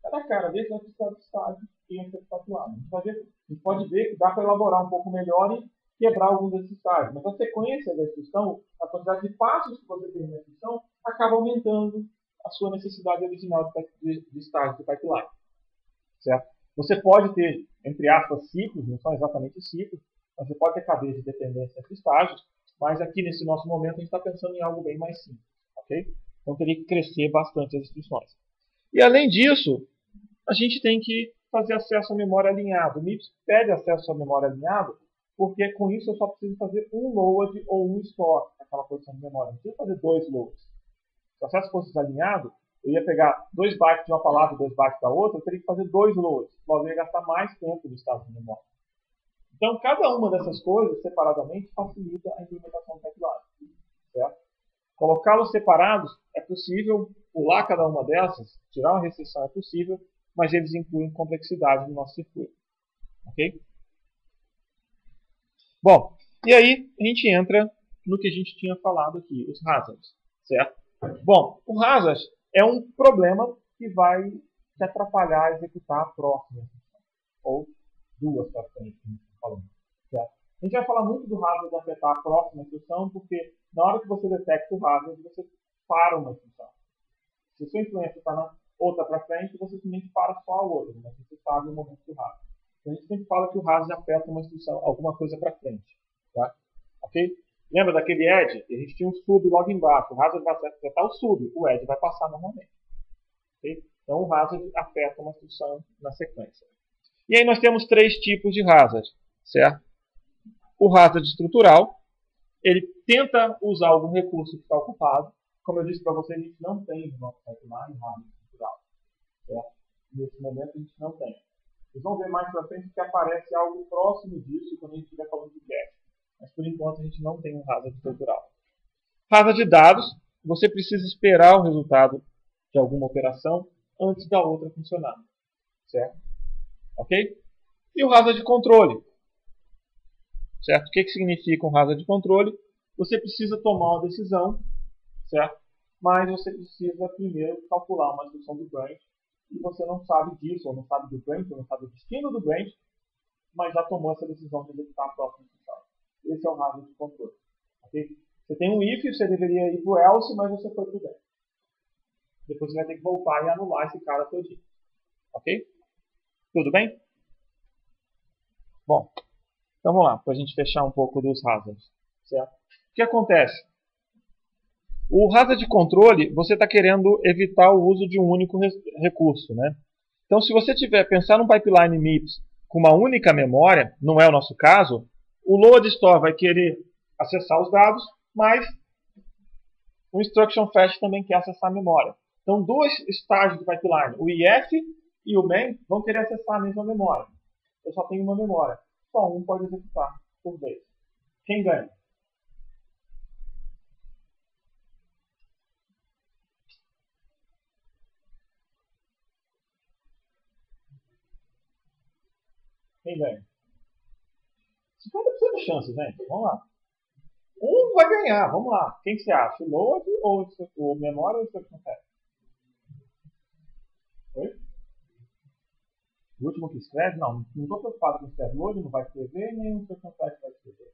Cada cara desse vai precisar de estágio e vai ser calculado. A gente pode ver que dá para elaborar um pouco melhor e quebrar alguns desses estágios. Mas a sequência da instrução, a quantidade de passos que você tem na instrução, acaba aumentando a sua necessidade original de estágio de pipeline. Certo? Você pode ter, entre aspas, ciclos, não são exatamente ciclos, mas você pode ter cadeias de dependência entre estágios, mas aqui nesse nosso momento a gente está pensando em algo bem mais simples. Okay? Então teria que crescer bastante as instruções. E além disso, a gente tem que fazer acesso à memória alinhado. O MIPS pede acesso à memória alinhado, porque com isso eu só preciso fazer um load ou um store naquela posição de memória. Não preciso fazer 2 loads. Se o acesso fosse desalinhado, eu ia pegar 2 bytes de uma palavra e 2 bytes da outra, eu teria que fazer 2 loads. Logo, eu ia gastar mais tempo no estado de memória. Então, cada uma dessas coisas, separadamente, facilita a implementação do pipeline. Certo? Colocá-los separados é possível, pular cada uma dessas, tirar uma restrição é possível, mas eles incluem complexidade no nosso circuito. Ok? Bom, e aí a gente entra no que a gente tinha falado aqui, os hazards. Certo? Bom, o hazard é um problema que vai te atrapalhar a executar a próxima instrução, ou duas para frente, como falando. Certo? A gente vai falar muito do hazard de afetar a próxima instrução, porque na hora que você detecta o hazard, você para uma instrução. Se a sua influência está na outra para frente, você simplesmente para só a outra, mas você sabe o momento do hazard. Então, a gente sempre fala que o hazard afeta uma instrução, alguma coisa para frente. Tá? Ok? Lembra daquele edge? A gente tinha um sub logo embaixo. O hazard vai afetar o sub, o edge vai passar normalmente. Okay? Então, o hazard afeta uma instrução na sequência. E aí nós temos 3 tipos de hazard. Certo? O hazard estrutural, ele tenta usar algum recurso que está ocupado. Como eu disse para vocês, a gente não tem no nosso pipeline hazard estrutural. Certo? Nesse momento a gente não tem. Vocês vão ver mais para frente que aparece algo próximo disso quando a gente estiver falando de cache. Mas por enquanto a gente não tem um hazard estrutural. Hazard de dados, você precisa esperar o resultado de alguma operação antes da outra funcionar. Certo? Ok? E o hazard de controle. Certo? O que significa um hazard de controle? Você precisa tomar uma decisão, certo? Mas você precisa primeiro calcular uma instrução do branch e você não sabe disso, ou não sabe do branch, ou não sabe o destino do branch, mas já tomou essa decisão de executar a próxima instrução. Esse é o hazard de controle. Okay? Você tem um if, você deveria ir para o else, mas você foi para o then. Depois você vai ter que voltar e anular esse cara todinho. Ok? Tudo bem? Bom, então vamos lá, para a gente fechar um pouco dos hazards. Certo? O que acontece? O hazard de controle, você está querendo evitar o uso de um único recurso. Né? Então, se você pensar num pipeline MIPS com uma única memória, não é o nosso caso, o load store vai querer acessar os dados, mas o instruction fetch também quer acessar a memória. Então, 2 estágios do pipeline, o IF e o main, vão querer acessar a mesma memória. Eu só tenho uma memória. Só um pode executar por vez. Quem ganha? Quem ganha? 50% de chances, gente. Vamos lá. Um vai ganhar. Vamos lá. Quem que você acha? O load ou o memória ou o instruction fetch? Oi? O último que escreve? Não estou preocupado com o escreve load, não vai escrever, nem o instruction fetch vai escrever.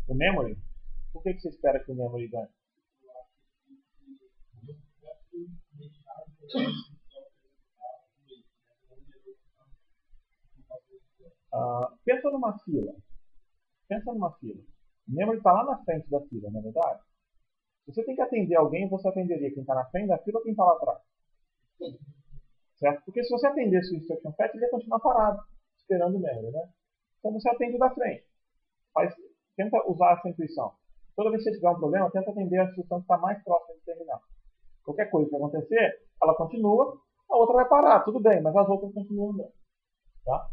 O memory? Por que você espera que o memory ganhe? Pensa numa fila. O memory está lá na frente da fila, não é verdade? Se você tem que atender alguém, você atenderia quem está na frente da fila ou quem está lá atrás? Certo? Porque se você atendesse o instruction fetch, ele ia continuar parado, esperando o memory, né? Então você atende o da frente. Tenta usar essa intuição. Toda vez que você tiver um problema, tenta atender a instrução que está mais próxima de terminar. Qualquer coisa que acontecer, ela continua, a outra vai parar, tudo bem, mas as outras continuam andando. Tá?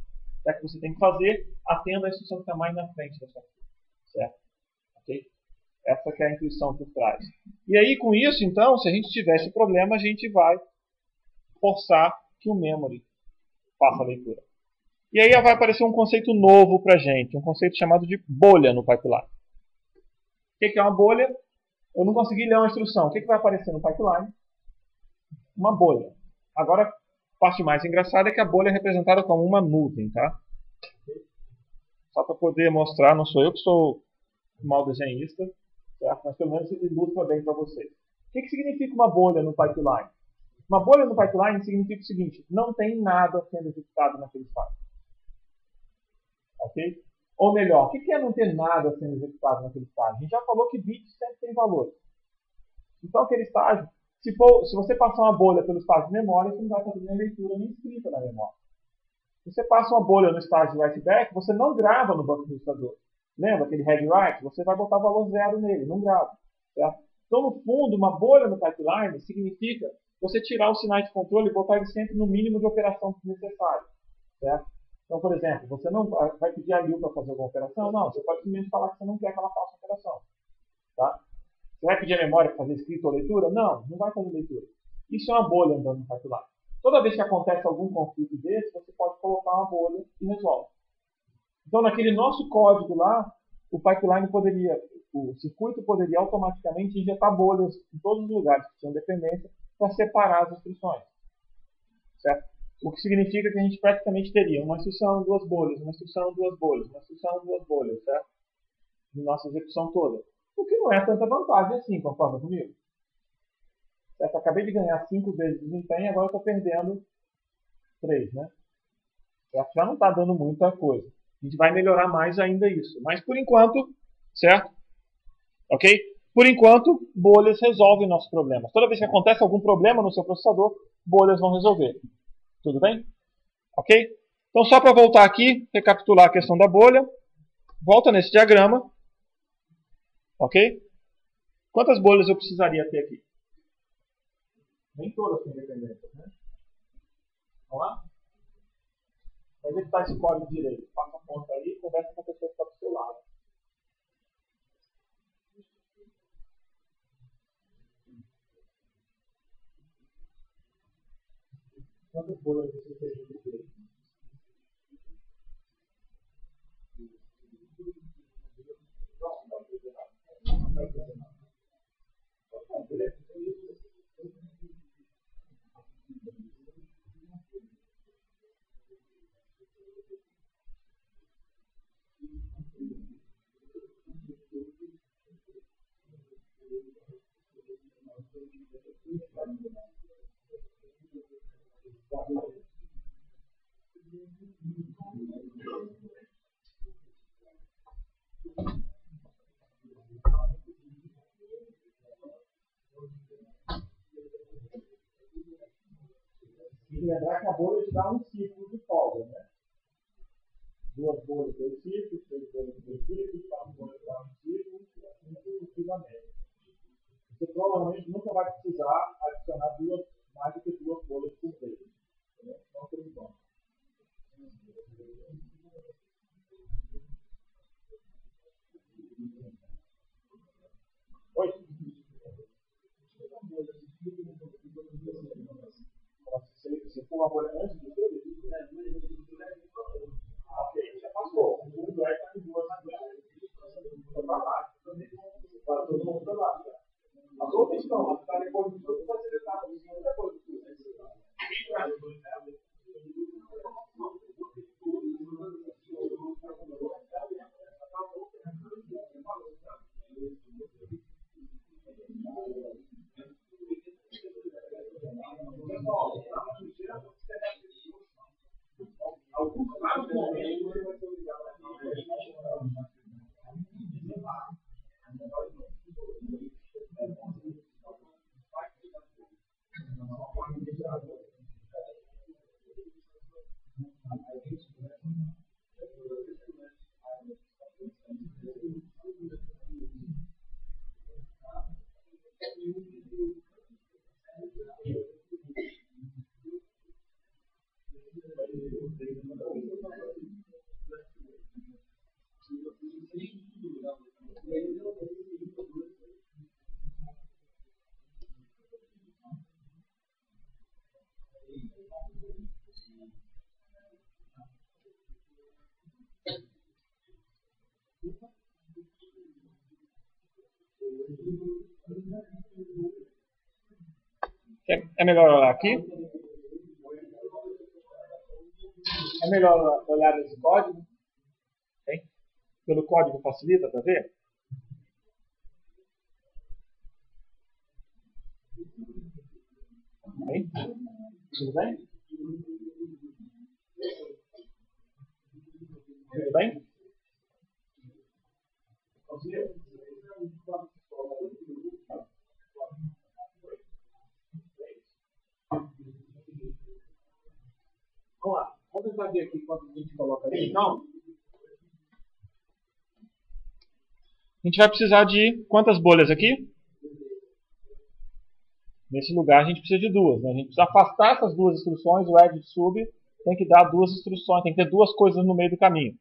É que você tem que fazer, atenda a instrução que está mais na frente da sua vida. Certo? Ok? Essa que é a intuição por trás. E aí, com isso, então, se a gente tiver esse problema, a gente vai forçar que o memory faça a leitura. E aí vai aparecer um conceito novo para a gente, um conceito chamado de bolha no pipeline. O que é uma bolha? Eu não consegui ler uma instrução. O que vai aparecer no pipeline? Uma bolha. Agora, a parte mais engraçada é que a bolha é representada como uma nuvem, tá? Só para poder mostrar, não sou eu que sou mal desenhista, certo? Mas pelo menos ilustra bem para vocês. O que significa uma bolha no pipeline? Uma bolha no pipeline significa o seguinte: não tem nada sendo executado naquele estágio. Ok? Ou melhor, o que é não ter nada sendo executado naquele estágio? A gente já falou que bits sempre tem valor. Então, aquele estágio, se você passar uma bolha pelo estágio de memória, você não vai fazer nem leitura nem escrita na memória. Se você passa uma bolha no estágio de write-back, você não grava no banco registrador. Lembra aquele read-write? Você vai botar valor zero nele, não grava. Certo? Então, no fundo, uma bolha no pipeline significa você tirar os sinais de controle e botar eles sempre no mínimo de operação necessário. Certo? Então, por exemplo, você não vai pedir a Lil para fazer alguma operação? Não, você pode simplesmente falar que você não quer que ela faça a operação. Tá? Você vai pedir a memória para fazer escrita ou leitura? Não, não vai fazer leitura. Isso é uma bolha andando no pipeline. Toda vez que acontece algum conflito desse, você pode colocar uma bolha e resolve. Então, naquele nosso código lá, o circuito poderia automaticamente injetar bolhas em todos os lugares que tinham dependência para separar as instruções. Certo? O que significa que a gente praticamente teria uma instrução, duas bolhas, uma instrução, duas bolhas, uma instrução, duas bolhas, certo? De nossa execução toda. O que não é tanta vantagem assim, concorda comigo? Certo? Acabei de ganhar 5 vezes desempenho, agora estou perdendo 3, né? Certo? Já não está dando muita coisa. A gente vai melhorar mais ainda isso. Mas por enquanto, certo? Ok? Por enquanto, bolhas resolvem nossos problemas. Toda vez que acontece algum problema no seu processador, bolhas vão resolver. Tudo bem? Ok? Então, só para voltar aqui, recapitular a questão da bolha. Volta nesse diagrama. Ok? Quantas bolhas eu precisaria ter aqui? Nem todas são independentes, né? Vamos lá? Vai executar esse código direito. Passa a conta aí e conversa com a pessoa que está do seu lado. Quantas bolhas você fez no direito? E lembrar que a bolha te dá um ciclo de folga, né? 2 bolhas, 2 ciclos, 3 bolhas, 2 ciclos, 4 bolhas, 4 ciclos, e assim sucessivamente. Você provavelmente nunca vai precisar adicionar mais do que 2 bolhas por vez. Não por enquanto. Oi? Você for uma bolha antes do seu? Ok, já passou. O mundo é que tem 2 bolhas. Então, para baixo. Para todo mundo para baixo. As outras não, mas está depois de tudo, vai ser detalhado depois de tudo. É melhor olhar aqui? É melhor olhar nesse código? Hein? Pelo código facilita para ver? Hein? Tudo bem? Tudo bem? Vamos lá. Vamos tentar ver aqui quanto a gente coloca ali. Então, a gente vai precisar de quantas bolhas aqui? Nesse lugar a gente precisa de duas. Né? A gente precisa afastar essas duas instruções. O add e sub tem que dar duas instruções. Tem que ter duas coisas no meio do caminho.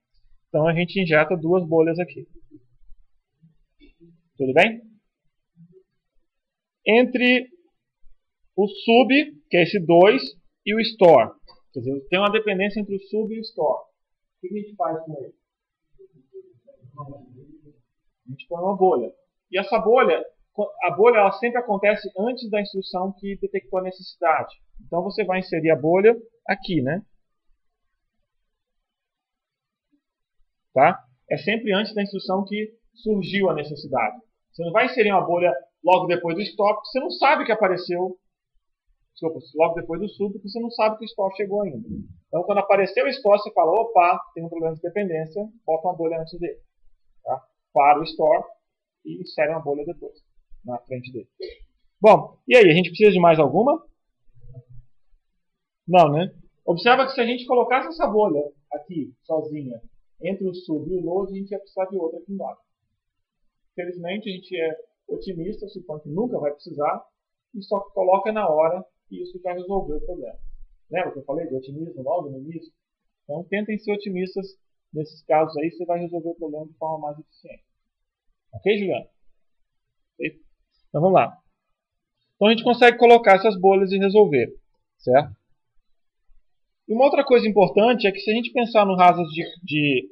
Então a gente injeta duas bolhas aqui. Tudo bem? Entre o sub, que é esse 2, e o store. Quer dizer, tem uma dependência entre o sub e o store. O que a gente faz com ele? A gente põe uma bolha. E essa bolha, a bolha ela sempre acontece antes da instrução que detectou a necessidade. Então você vai inserir a bolha aqui, né? Tá? É sempre antes da instrução que surgiu a necessidade. Você não vai inserir uma bolha logo depois do stop, porque você não sabe que apareceu. Desculpa, logo depois do sub, porque você não sabe que o store chegou ainda. Então, quando apareceu o store, você fala, opa, tem um problema de dependência, bota uma bolha antes dele. Tá? Para o store e insere uma bolha depois, na frente dele. Bom, e aí, a gente precisa de mais alguma? Não, né? Observa que se a gente colocasse essa bolha aqui, sozinha, entre o sub e o load, a gente ia precisar de outra aqui embaixo. Felizmente, a gente é otimista, supõe que nunca vai precisar, e só coloca na hora e isso já resolveu o problema. Lembra que eu falei de otimismo logo no início? Então, tentem ser otimistas nesses casos aí, você vai resolver o problema de forma mais eficiente. Ok, Juliana? Okay? Então, vamos lá. Então, a gente consegue colocar essas bolhas e resolver, certo? E uma outra coisa importante é que se a gente pensar no Hazard de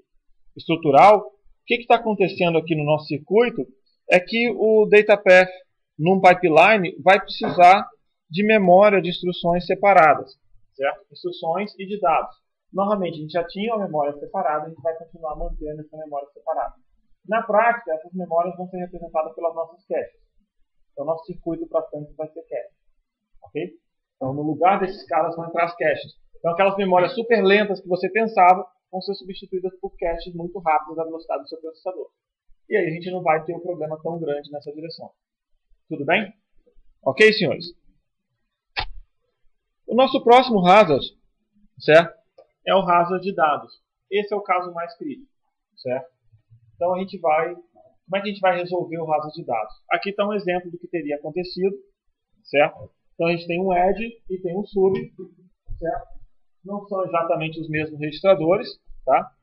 estrutural, o que está acontecendo aqui no nosso circuito é que o DataPath num pipeline vai precisar de memória de instruções separadas, certo? Instruções e de dados. Normalmente a gente já tinha uma memória separada, a gente vai continuar mantendo essa memória separada. Na prática, essas memórias vão ser representadas pelas nossas caches. Então, nosso circuito para frente vai ser cache. Ok? Então, no lugar desses caras vão entrar as caches. Então, aquelas memórias super lentas que você pensava vão ser substituídas por caches muito rápidas da velocidade do seu processador. E aí a gente não vai ter um problema tão grande nessa direção. Tudo bem? Ok, senhores? O nosso próximo hazard, certo? É o hazard de dados. Esse é o caso mais crítico, certo? Então a gente vai... Como é que a gente vai resolver o hazard de dados? Aqui está um exemplo do que teria acontecido, certo? Então a gente tem um add e tem um sub, certo? Não são exatamente os mesmos registradores, tá?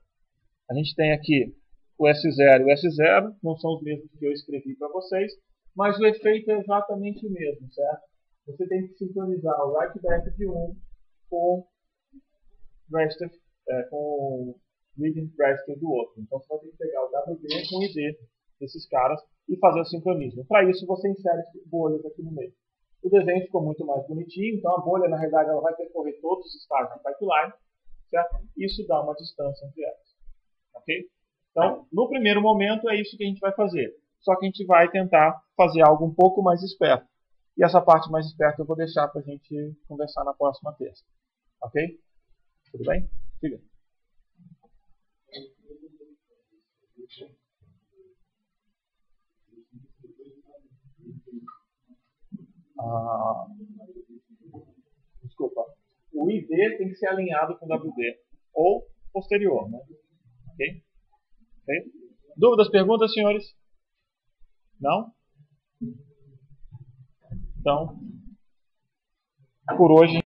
A gente tem aqui o S0 e o S0, não são os mesmos que eu escrevi para vocês, mas o efeito é exatamente o mesmo, certo? Você tem que sincronizar o write-back de um com o reading register do outro. Então você vai ter que pegar o WD com o ID desses caras e fazer o sincronismo. Para isso você insere bolhas aqui no meio. O desenho ficou muito mais bonitinho, então a bolha na realidade ela vai percorrer todos os estágios da pipeline, certo? Isso dá uma distância entre elas. Ok? Então, no primeiro momento é isso que a gente vai fazer. Só que a gente vai tentar fazer algo um pouco mais esperto. E essa parte mais esperta eu vou deixar para a gente conversar na próxima terça. Ok? Tudo bem? Siga. Desculpa. O ID tem que ser alinhado com o WD. Ou posterior, né? Ok? Okay? Dúvidas, perguntas, senhores? Não? Então, por hoje...